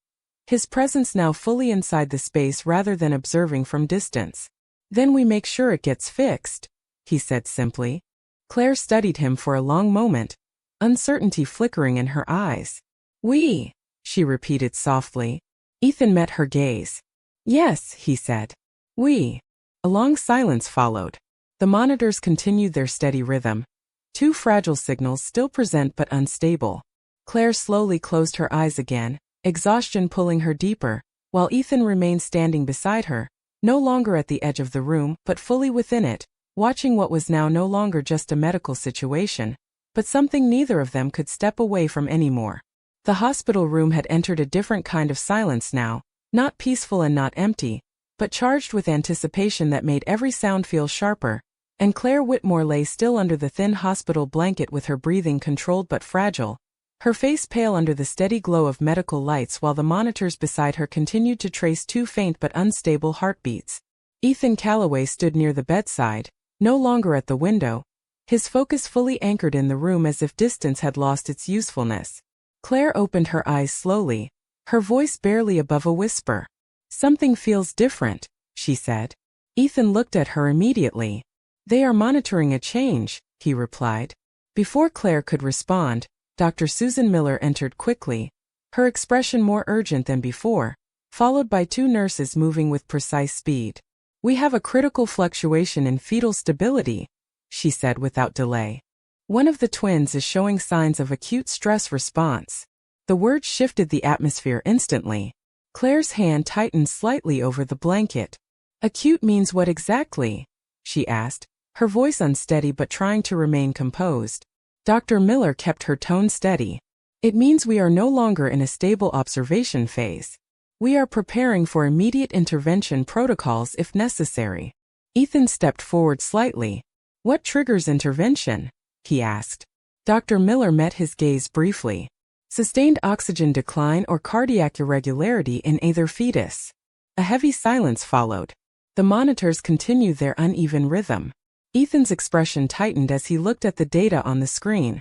his presence now fully inside the space rather than observing from distance. Then we make sure it gets fixed, he said simply. Claire studied him for a long moment, uncertainty flickering in her eyes. We, she repeated softly. Ethan met her gaze. Yes, he said. We. A long silence followed. The monitors continued their steady rhythm. Two fragile signals still present but unstable. Claire slowly closed her eyes again, exhaustion pulling her deeper, while Ethan remained standing beside her, no longer at the edge of the room but fully within it, watching what was now no longer just a medical situation, but something neither of them could step away from anymore. The hospital room had entered a different kind of silence now, not peaceful and not empty, but charged with anticipation that made every sound feel sharper, and Claire Whitmore lay still under the thin hospital blanket with her breathing controlled but fragile, her face pale under the steady glow of medical lights while the monitors beside her continued to trace two faint but unstable heartbeats. Ethan Calloway stood near the bedside, no longer at the window, his focus fully anchored in the room as if distance had lost its usefulness. Claire opened her eyes slowly, her voice barely above a whisper. "Something feels different," she said. Ethan looked at her immediately. "They are monitoring a change," he replied. Before Claire could respond, Dr. Susan Miller entered quickly, her expression more urgent than before, followed by two nurses moving with precise speed. "We have a critical fluctuation in fetal stability," she said without delay. "One of the twins is showing signs of acute stress response." The words shifted the atmosphere instantly. Claire's hand tightened slightly over the blanket. "Acute means what exactly?" she asked, her voice unsteady but trying to remain composed. Dr. Miller kept her tone steady. "It means we are no longer in a stable observation phase. We are preparing for immediate intervention protocols if necessary." Ethan stepped forward slightly. "What triggers intervention?" he asked. Dr. Miller met his gaze briefly. "Sustained oxygen decline or cardiac irregularity in either fetus." A heavy silence followed. The monitors continued their uneven rhythm. Ethan's expression tightened as he looked at the data on the screen.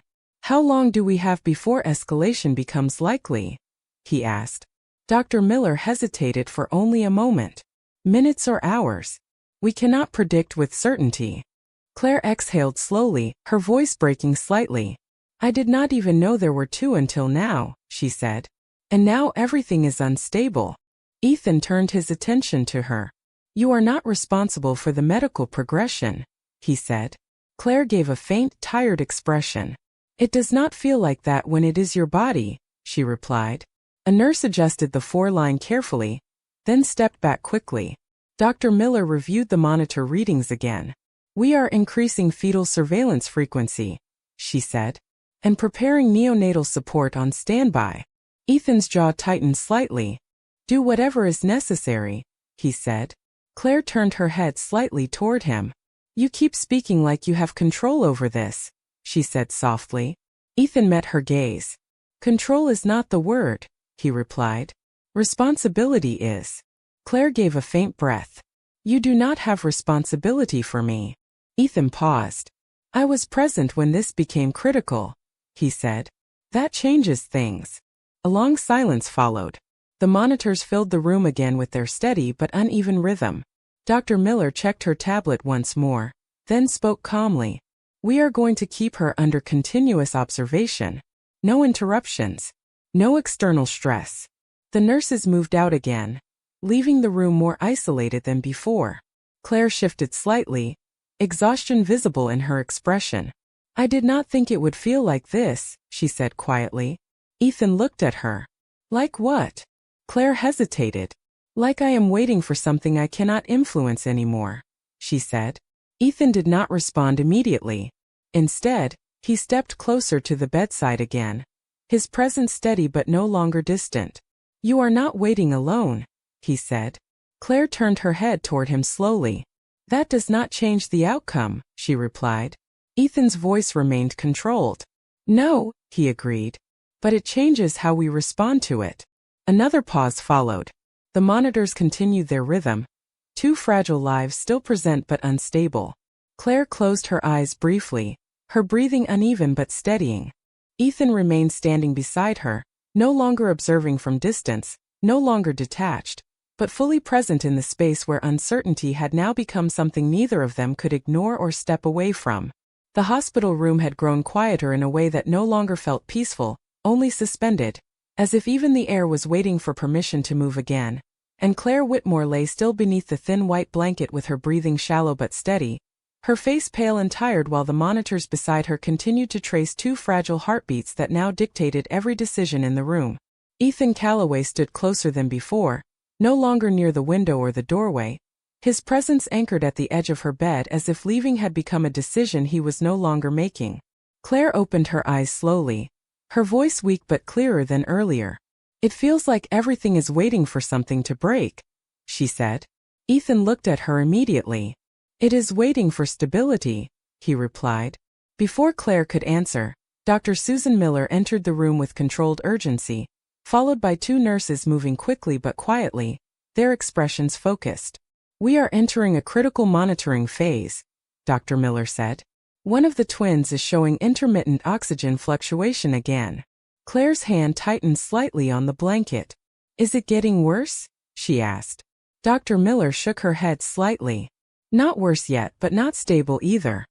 "How long do we have before escalation becomes likely?" he asked. Dr. Miller hesitated for only a moment. "Minutes or hours? We cannot predict with certainty." Claire exhaled slowly, her voice breaking slightly. "I did not even know there were two until now," she said. "And now everything is unstable." Ethan turned his attention to her. "You are not responsible for the medical progression," he said. Claire gave a faint, tired expression. "It does not feel like that when it is your body," she replied. A nurse adjusted the four-line carefully, then stepped back quickly. Dr. Miller reviewed the monitor readings again. "We are increasing fetal surveillance frequency," she said, "and preparing neonatal support on standby." Ethan's jaw tightened slightly. "Do whatever is necessary," he said. Claire turned her head slightly toward him. "You keep speaking like you have control over this," she said softly. Ethan met her gaze. "Control is not the word," he replied. "Responsibility is." Claire gave a faint breath. "You do not have responsibility for me." Ethan paused. "I was present when this became critical," he said. "That changes things." A long silence followed. The monitors filled the room again with their steady but uneven rhythm. Dr. Miller checked her tablet once more, then spoke calmly. "We are going to keep her under continuous observation. No interruptions. No external stress." The nurses moved out again, leaving the room more isolated than before. Claire shifted slightly, exhaustion visible in her expression. "I did not think it would feel like this," she said quietly. Ethan looked at her. "Like what?" Claire hesitated. "Like I am waiting for something I cannot influence anymore," she said. Ethan did not respond immediately. Instead, he stepped closer to the bedside again, his presence steady but no longer distant. "You are not waiting alone," he said. Claire turned her head toward him slowly. "That does not change the outcome," she replied. Ethan's voice remained controlled. "No," he agreed. "But it changes how we respond to it." Another pause followed. The monitors continued their rhythm. Two fragile lives still present but unstable. Claire closed her eyes briefly, her breathing uneven but steadying. Ethan remained standing beside her, no longer observing from distance, no longer detached, but fully present in the space where uncertainty had now become something neither of them could ignore or step away from. The hospital room had grown quieter in a way that no longer felt peaceful, only suspended, as if even the air was waiting for permission to move again. And Claire Whitmore lay still beneath the thin white blanket with her breathing shallow but steady, her face pale and tired while the monitors beside her continued to trace two fragile heartbeats that now dictated every decision in the room. Ethan Calloway stood closer than before, no longer near the window or the doorway, his presence anchored at the edge of her bed as if leaving had become a decision he was no longer making. Claire opened her eyes slowly, her voice weak but clearer than earlier. "It feels like everything is waiting for something to break," she said. Ethan looked at her immediately. "It is waiting for stability," he replied. Before Claire could answer, Dr. Susan Miller entered the room with controlled urgency, followed by two nurses moving quickly but quietly, their expressions focused. "We are entering a critical monitoring phase," Dr. Miller said. "One of the twins is showing intermittent oxygen fluctuation again." Claire's hand tightened slightly on the blanket. "Is it getting worse?" she asked. Dr. Miller shook her head slightly. "Not worse yet, but not stable either.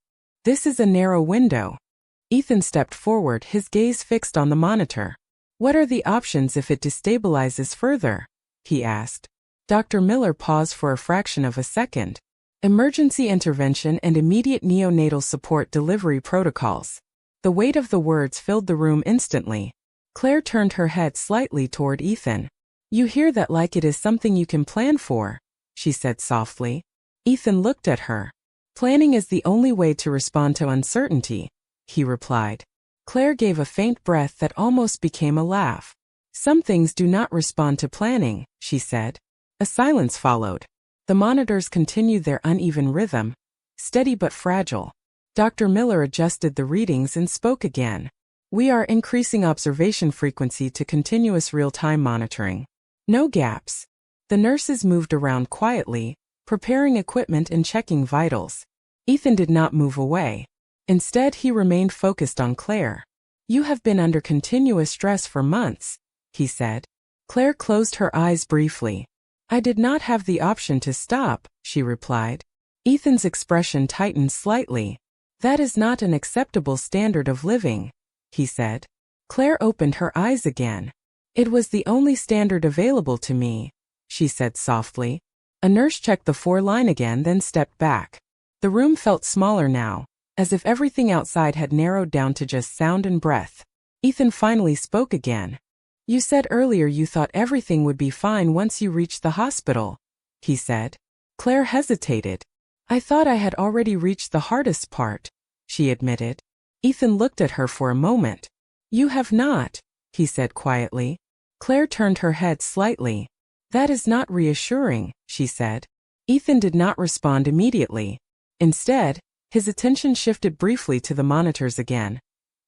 This is a narrow window." Ethan stepped forward, his gaze fixed on the monitor. "What are the options if it destabilizes further?" he asked. Dr. Miller paused for a fraction of a second. "Emergency intervention and immediate neonatal support delivery protocols." The weight of the words filled the room instantly. Claire turned her head slightly toward Ethan. "You hear that like it is something you can plan for," she said softly. Ethan looked at her. "Planning is the only way to respond to uncertainty," he replied. Claire gave a faint breath that almost became a laugh. "Some things do not respond to planning," she said. A silence followed. The monitors continued their uneven rhythm, steady but fragile. Dr. Miller adjusted the readings and spoke again. "We are increasing observation frequency to continuous real-time monitoring. No gaps." The nurses moved around quietly, preparing equipment and checking vitals. Ethan did not move away. Instead, he remained focused on Claire. "You have been under continuous stress for months," he said. Claire closed her eyes briefly. "I did not have the option to stop," she replied. Ethan's expression tightened slightly. "That is not an acceptable standard of living," he said. Claire opened her eyes again. "It was the only standard available to me," she said softly. A nurse checked the 4-line again, then stepped back. The room felt smaller now, as if everything outside had narrowed down to just sound and breath. Ethan finally spoke again. "You said earlier you thought everything would be fine once you reached the hospital," he said. Claire hesitated. "I thought I had already reached the hardest part," she admitted. Ethan looked at her for a moment. "You have not," he said quietly. Claire turned her head slightly. "That is not reassuring," she said. Ethan did not respond immediately. Instead, his attention shifted briefly to the monitors again,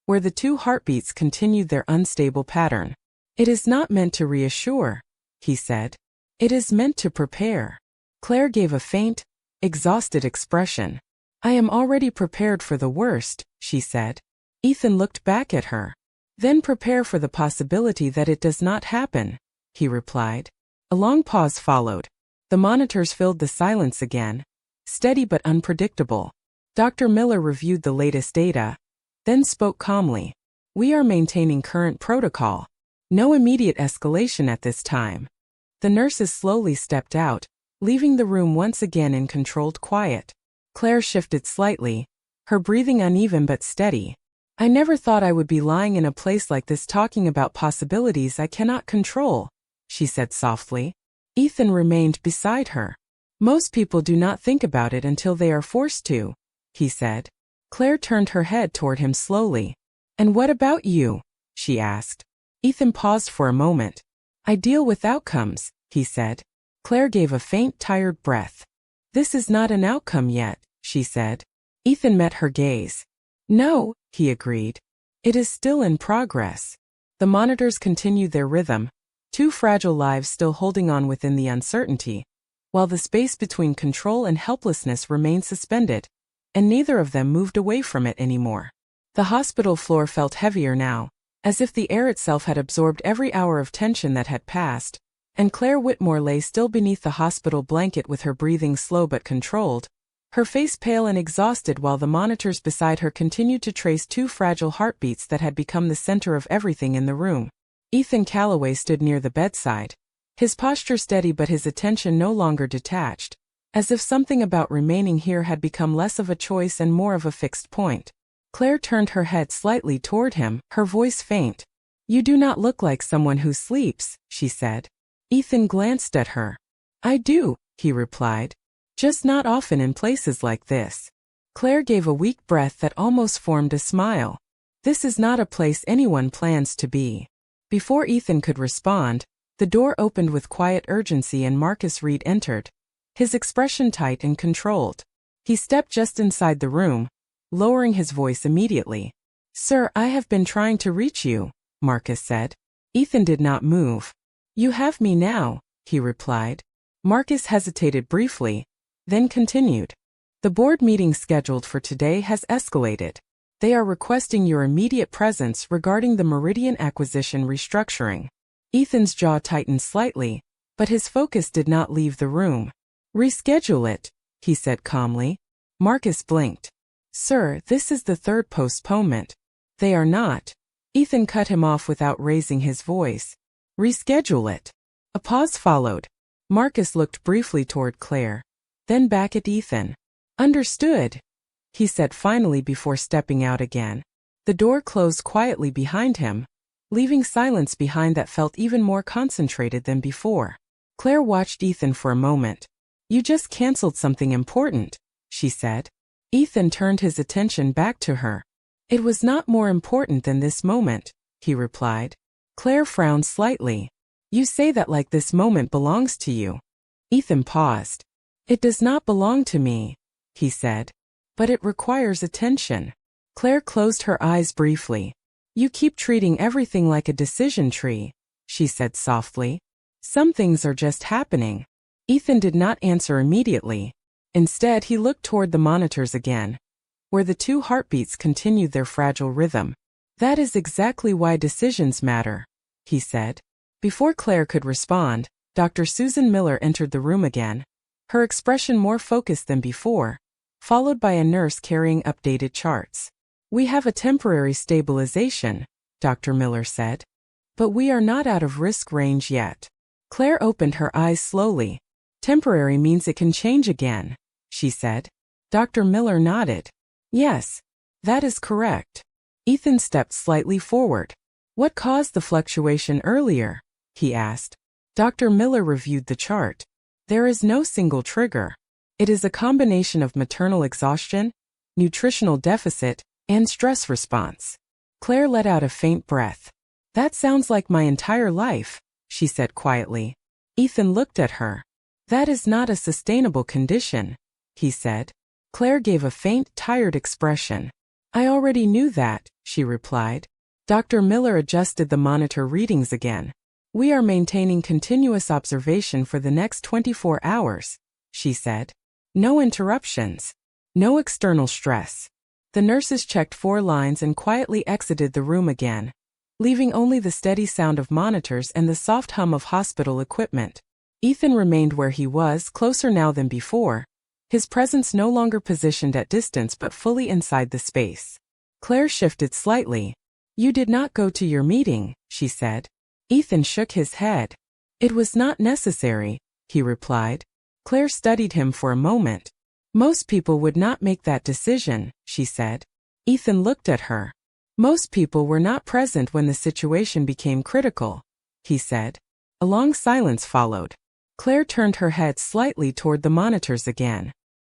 where the two heartbeats continued their unstable pattern. "It is not meant to reassure," he said. "It is meant to prepare." Claire gave a faint, exhausted expression. "I am already prepared for the worst," she said. Ethan looked back at her. "Then prepare for the possibility that it does not happen," he replied. A long pause followed. The monitors filled the silence again, steady but unpredictable. Dr. Miller reviewed the latest data, then spoke calmly. "We are maintaining current protocol. No immediate escalation at this time." The nurses slowly stepped out, leaving the room once again in controlled quiet. Claire shifted slightly, her breathing uneven but steady. "I never thought I would be lying in a place like this talking about possibilities I cannot control," she said softly. Ethan remained beside her. "Most people do not think about it until they are forced to," he said. Claire turned her head toward him slowly. "And what about you?" she asked. Ethan paused for a moment. "I deal with outcomes," he said. Claire gave a faint, tired breath. "This is not an outcome yet," she said. Ethan met her gaze. "No," he agreed. "It is still in progress." The monitors continued their rhythm, two fragile lives still holding on within the uncertainty, while the space between control and helplessness remained suspended, and neither of them moved away from it anymore. The hospital floor felt heavier now, as if the air itself had absorbed every hour of tension that had passed, and Claire Whitmore lay still beneath the hospital blanket with her breathing slow but controlled, her face pale and exhausted while the monitors beside her continued to trace two fragile heartbeats that had become the center of everything in the room. Ethan Calloway stood near the bedside, his posture steady but his attention no longer detached, as if something about remaining here had become less of a choice and more of a fixed point. Claire turned her head slightly toward him, her voice faint. "You do not look like someone who sleeps," she said. Ethan glanced at her. I do, he replied. Just not often in places like this. Claire gave a weak breath that almost formed a smile. This is not a place anyone plans to be. Before Ethan could respond, the door opened with quiet urgency and Marcus Reed entered, his expression tight and controlled. He stepped just inside the room, lowering his voice immediately. Sir, I have been trying to reach you, Marcus said. Ethan did not move. You have me now, he replied. Marcus hesitated briefly, then continued. The board meeting scheduled for today has escalated. They are requesting your immediate presence regarding the Meridian acquisition restructuring. Ethan's jaw tightened slightly, but his focus did not leave the room. Reschedule it, he said calmly. Marcus blinked. Sir, this is the third postponement. They are not. Ethan cut him off without raising his voice. Reschedule it. A pause followed. Marcus looked briefly toward Claire, then back at Ethan. Understood, he said finally before stepping out again. The door closed quietly behind him, leaving silence behind that felt even more concentrated than before. Claire watched Ethan for a moment. You just canceled something important, she said. Ethan turned his attention back to her. It was not more important than this moment, he replied. Claire frowned slightly. You say that like this moment belongs to you. Ethan paused. It does not belong to me, he said. But it requires attention. Claire closed her eyes briefly. You keep treating everything like a decision tree, she said softly. Some things are just happening. Ethan did not answer immediately. Instead, he looked toward the monitors again, where the two heartbeats continued their fragile rhythm. That is exactly why decisions matter, he said. Before Claire could respond, Dr. Susan Miller entered the room again, her expression more focused than before, followed by a nurse carrying updated charts. We have a temporary stabilization, Dr. Miller said. But we are not out of risk range yet. Claire opened her eyes slowly. Temporary means it can change again, she said. Dr. Miller nodded. Yes, that is correct. Ethan stepped slightly forward. What caused the fluctuation earlier? He asked. Dr. Miller reviewed the chart. There is no single trigger. It is a combination of maternal exhaustion, nutritional deficit, and stress response. Claire let out a faint breath. That sounds like my entire life, she said quietly. Ethan looked at her. That is not a sustainable condition, he said. Claire gave a faint, tired expression. I already knew that, she replied. Dr. Miller adjusted the monitor readings again. We are maintaining continuous observation for the next 24 hours, she said. No interruptions. No external stress. The nurses checked 4 lines and quietly exited the room again, leaving only the steady sound of monitors and the soft hum of hospital equipment. Ethan remained where he was, closer now than before, his presence no longer positioned at distance but fully inside the space. Claire shifted slightly. You did not go to your meeting, she said. Ethan shook his head. It was not necessary, he replied. Claire studied him for a moment. Most people would not make that decision, she said. Ethan looked at her. Most people were not present when the situation became critical, he said. A long silence followed. Claire turned her head slightly toward the monitors again.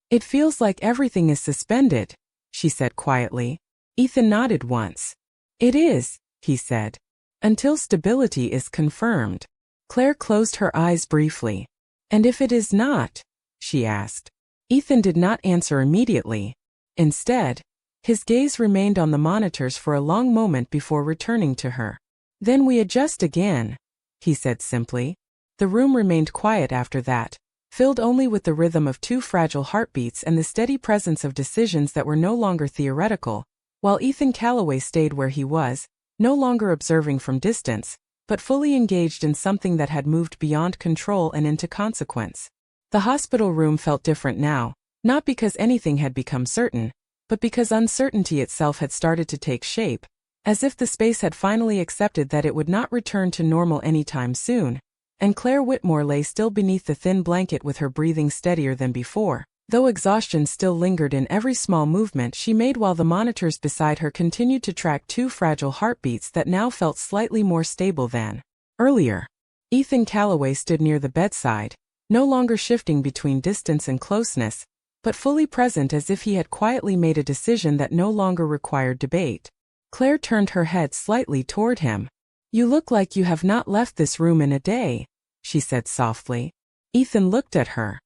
It feels like everything is suspended, she said quietly. Ethan nodded once. It is, he said. Until stability is confirmed. Claire closed her eyes briefly. And if it is not? She asked. Ethan did not answer immediately. Instead, his gaze remained on the monitors for a long moment before returning to her. Then we adjust again, he said simply. The room remained quiet after that, filled only with the rhythm of 2 fragile heartbeats and the steady presence of decisions that were no longer theoretical, while Ethan Calloway stayed where he was, no longer observing from distance, but fully engaged in something that had moved beyond control and into consequence. The hospital room felt different now, not because anything had become certain, but because uncertainty itself had started to take shape, as if the space had finally accepted that it would not return to normal anytime soon. And Claire Whitmore lay still beneath the thin blanket with her breathing steadier than before, though exhaustion still lingered in every small movement she made while the monitors beside her continued to track 2 fragile heartbeats that now felt slightly more stable than earlier. Ethan Calloway stood near the bedside, no longer shifting between distance and closeness, but fully present as if he had quietly made a decision that no longer required debate. Claire turned her head slightly toward him. "You look like you have not left this room in a day," she said softly. Ethan looked at her.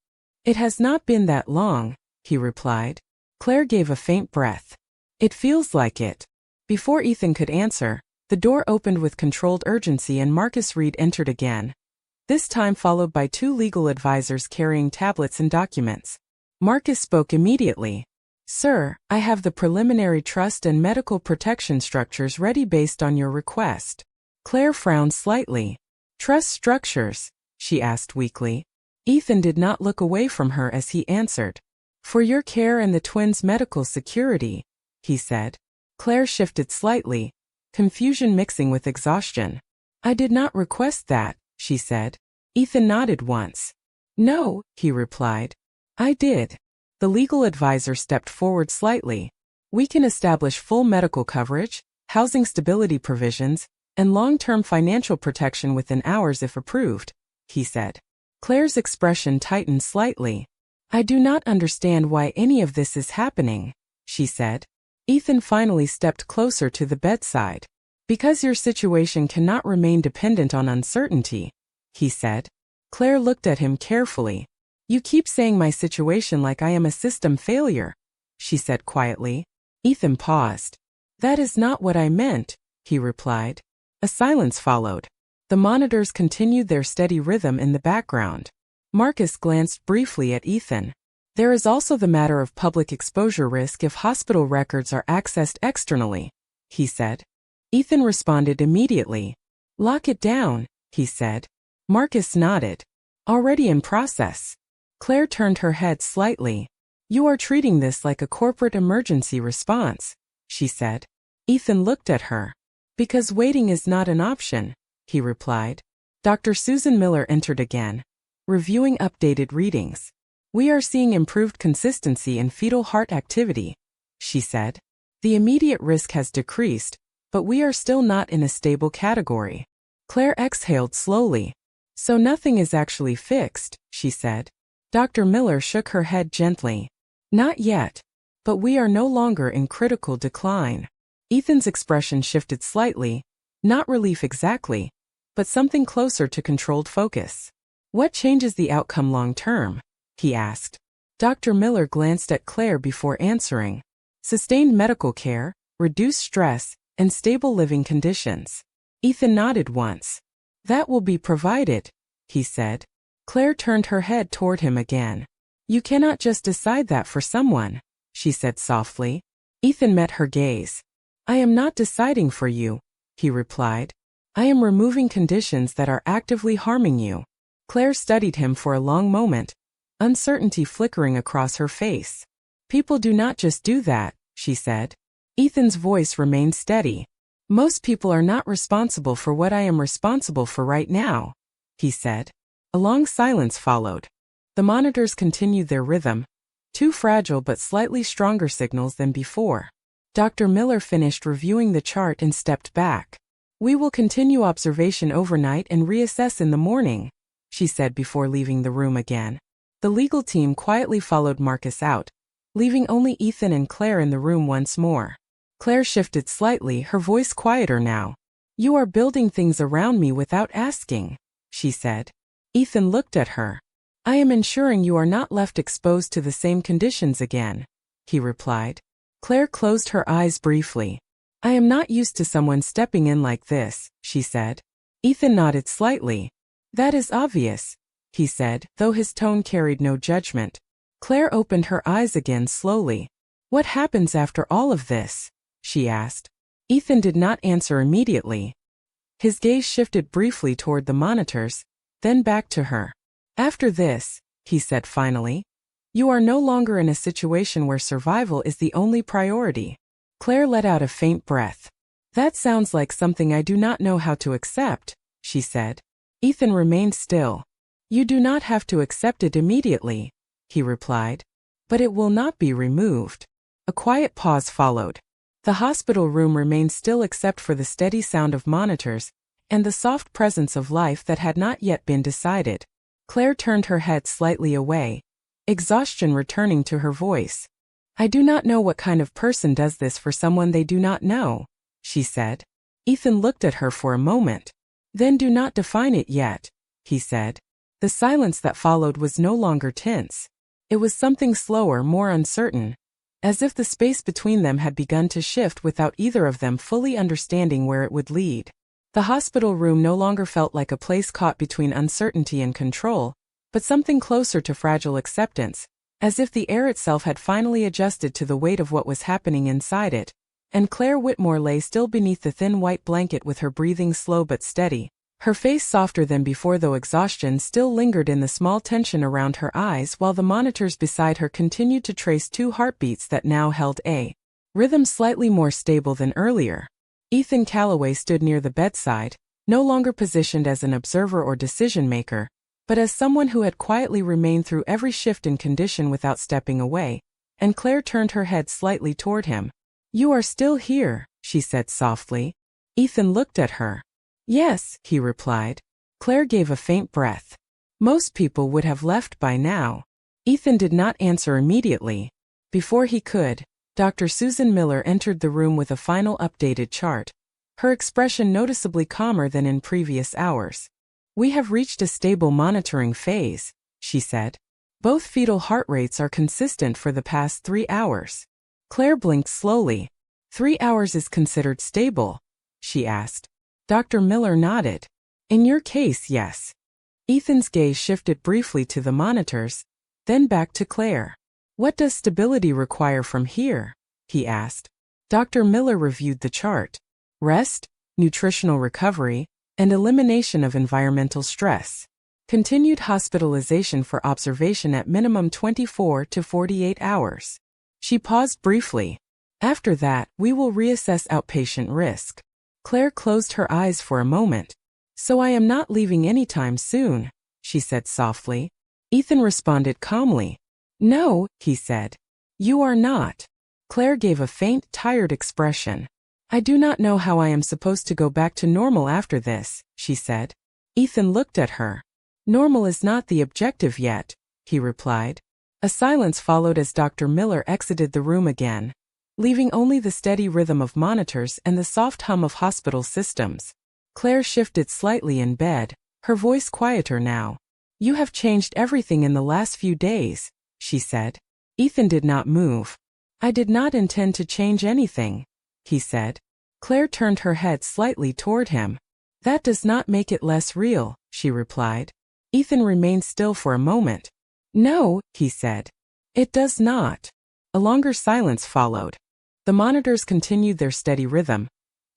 "It has not been that long," he replied. Claire gave a faint breath. "It feels like it." Before Ethan could answer, the door opened with controlled urgency and Marcus Reed entered again, this time followed by 2 legal advisors carrying tablets and documents. Marcus spoke immediately. "Sir, I have the preliminary trust and medical protection structures ready based on your request." Claire frowned slightly. "Trust structures?" she asked weakly. Ethan did not look away from her as he answered. "For your care and the twins' medical security," he said. Claire shifted slightly, confusion mixing with exhaustion. "I did not request that," she said. Ethan nodded once. "No," he replied. "I did." The legal advisor stepped forward slightly. "We can establish full medical coverage, housing stability provisions, and long-term financial protection within hours if approved," he said. Claire's expression tightened slightly. "I do not understand why any of this is happening," she said. Ethan finally stepped closer to the bedside. "Because your situation cannot remain dependent on uncertainty," he said. Claire looked at him carefully. "You keep saying my situation like I am a system failure," she said quietly. Ethan paused. "That is not what I meant," he replied. A silence followed. The monitors continued their steady rhythm in the background. Marcus glanced briefly at Ethan. "There is also the matter of public exposure risk if hospital records are accessed externally," he said. Ethan responded immediately. "Lock it down," he said. Marcus nodded. "Already in process." Claire turned her head slightly. "You are treating this like a corporate emergency response," she said. Ethan looked at her. "Because waiting is not an option," he replied. Dr. Susan Miller entered again, reviewing updated readings. "We are seeing improved consistency in fetal heart activity," she said. "The immediate risk has decreased, but we are still not in a stable category." Claire exhaled slowly. "So nothing is actually fixed," she said. Dr. Miller shook her head gently. "Not yet. But we are no longer in critical decline." Ethan's expression shifted slightly, not relief exactly, but something closer to controlled focus. "What changes the outcome long term?" he asked. Dr. Miller glanced at Claire before answering. "Sustained medical care, reduced stress, and stable living conditions." Ethan nodded once. "That will be provided," he said. Claire turned her head toward him again. "You cannot just decide that for someone," she said softly. Ethan met her gaze. "I am not deciding for you," he replied. "I am removing conditions that are actively harming you." Claire studied him for a long moment, uncertainty flickering across her face. "People do not just do that," she said. Ethan's voice remained steady. "Most people are not responsible for what I am responsible for right now," he said. A long silence followed. The monitors continued their rhythm, 2 fragile but slightly stronger signals than before. Dr. Miller finished reviewing the chart and stepped back. "We will continue observation overnight and reassess in the morning," she said before leaving the room again. The legal team quietly followed Marcus out, leaving only Ethan and Claire in the room once more. Claire shifted slightly, her voice quieter now. "You are building things around me without asking," she said. Ethan looked at her. "I am ensuring you are not left exposed to the same conditions again," he replied. Claire closed her eyes briefly. "I am not used to someone stepping in like this," she said. Ethan nodded slightly. "That is obvious," he said, though his tone carried no judgment. Claire opened her eyes again slowly. "What happens after all of this?" she asked. Ethan did not answer immediately. His gaze shifted briefly toward the monitors, then back to her. "After this," he said finally, "you are no longer in a situation where survival is the only priority." Claire let out a faint breath. "That sounds like something I do not know how to accept," she said. Ethan remained still. "You do not have to accept it immediately," he replied. "But it will not be removed." A quiet pause followed. The hospital room remained still except for the steady sound of monitors, and the soft presence of life that had not yet been decided. Claire turned her head slightly away, exhaustion returning to her voice. "I do not know what kind of person does this for someone they do not know," she said. Ethan looked at her for a moment. "Then do not define it yet," he said. The silence that followed was no longer tense. It was something slower, more uncertain, as if the space between them had begun to shift without either of them fully understanding where it would lead. The hospital room no longer felt like a place caught between uncertainty and control, but something closer to fragile acceptance, as if the air itself had finally adjusted to the weight of what was happening inside it, and Claire Whitmore lay still beneath the thin white blanket with her breathing slow but steady, her face softer than before though exhaustion still lingered in the small tension around her eyes while the monitors beside her continued to trace 2 heartbeats that now held a rhythm slightly more stable than earlier. Ethan Calloway stood near the bedside, no longer positioned as an observer or decision-maker, but as someone who had quietly remained through every shift in condition without stepping away, and Claire turned her head slightly toward him. "You are still here," she said softly. Ethan looked at her. "Yes," he replied. Claire gave a faint breath. Most people would have left by now. Ethan did not answer immediately. Before he could, Dr. Susan Miller entered the room with a final updated chart, her expression noticeably calmer than in previous hours. "We have reached a stable monitoring phase," she said. "Both fetal heart rates are consistent for the past 3 hours. Claire blinked slowly. 3 hours is considered stable?" she asked. Dr. Miller nodded. "In your case, yes." Ethan's gaze shifted briefly to the monitors, then back to Claire. "What does stability require from here?" he asked. Dr. Miller reviewed the chart. "Rest, nutritional recovery, and elimination of environmental stress. Continued hospitalization for observation at minimum 24 to 48 hours. She paused briefly. "After that, we will reassess outpatient risk." Claire closed her eyes for a moment. "So I am not leaving anytime soon," she said softly. Ethan responded calmly. "No," he said. "You are not." Claire gave a faint, tired expression. "I do not know how I am supposed to go back to normal after this," she said. Ethan looked at her. "Normal is not the objective yet," he replied. A silence followed as Dr. Miller exited the room again, leaving only the steady rhythm of monitors and the soft hum of hospital systems. Claire shifted slightly in bed, her voice quieter now. "You have changed everything in the last few days," she said. Ethan did not move. "I did not intend to change anything," he said. Claire turned her head slightly toward him. "That does not make it less real," she replied. Ethan remained still for a moment. "No," he said. "It does not." A longer silence followed. The monitors continued their steady rhythm,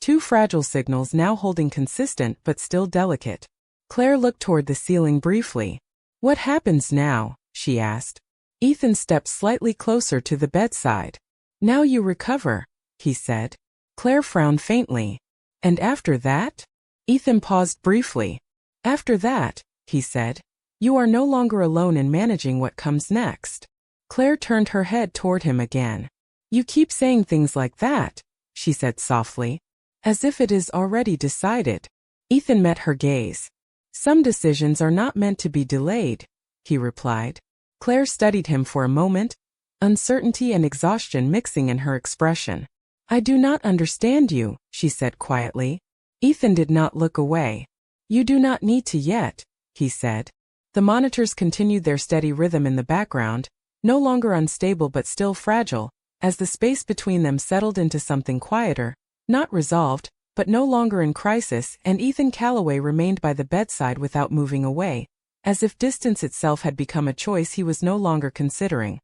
2 fragile signals now holding consistent but still delicate. Claire looked toward the ceiling briefly. "What happens now?" she asked. Ethan stepped slightly closer to the bedside. "Now you recover," he said. Claire frowned faintly. "And after that?" Ethan paused briefly. "After that," he said, "you are no longer alone in managing what comes next." Claire turned her head toward him again. "You keep saying things like that," she said softly, "as if it is already decided." Ethan met her gaze. "Some decisions are not meant to be delayed," he replied. Claire studied him for a moment, uncertainty and exhaustion mixing in her expression. "I do not understand you," she said quietly. Ethan did not look away. "You do not need to yet," he said. The monitors continued their steady rhythm in the background, no longer unstable but still fragile, as the space between them settled into something quieter, not resolved, but no longer in crisis, and Ethan Calloway remained by the bedside without moving away, as if distance itself had become a choice he was no longer considering.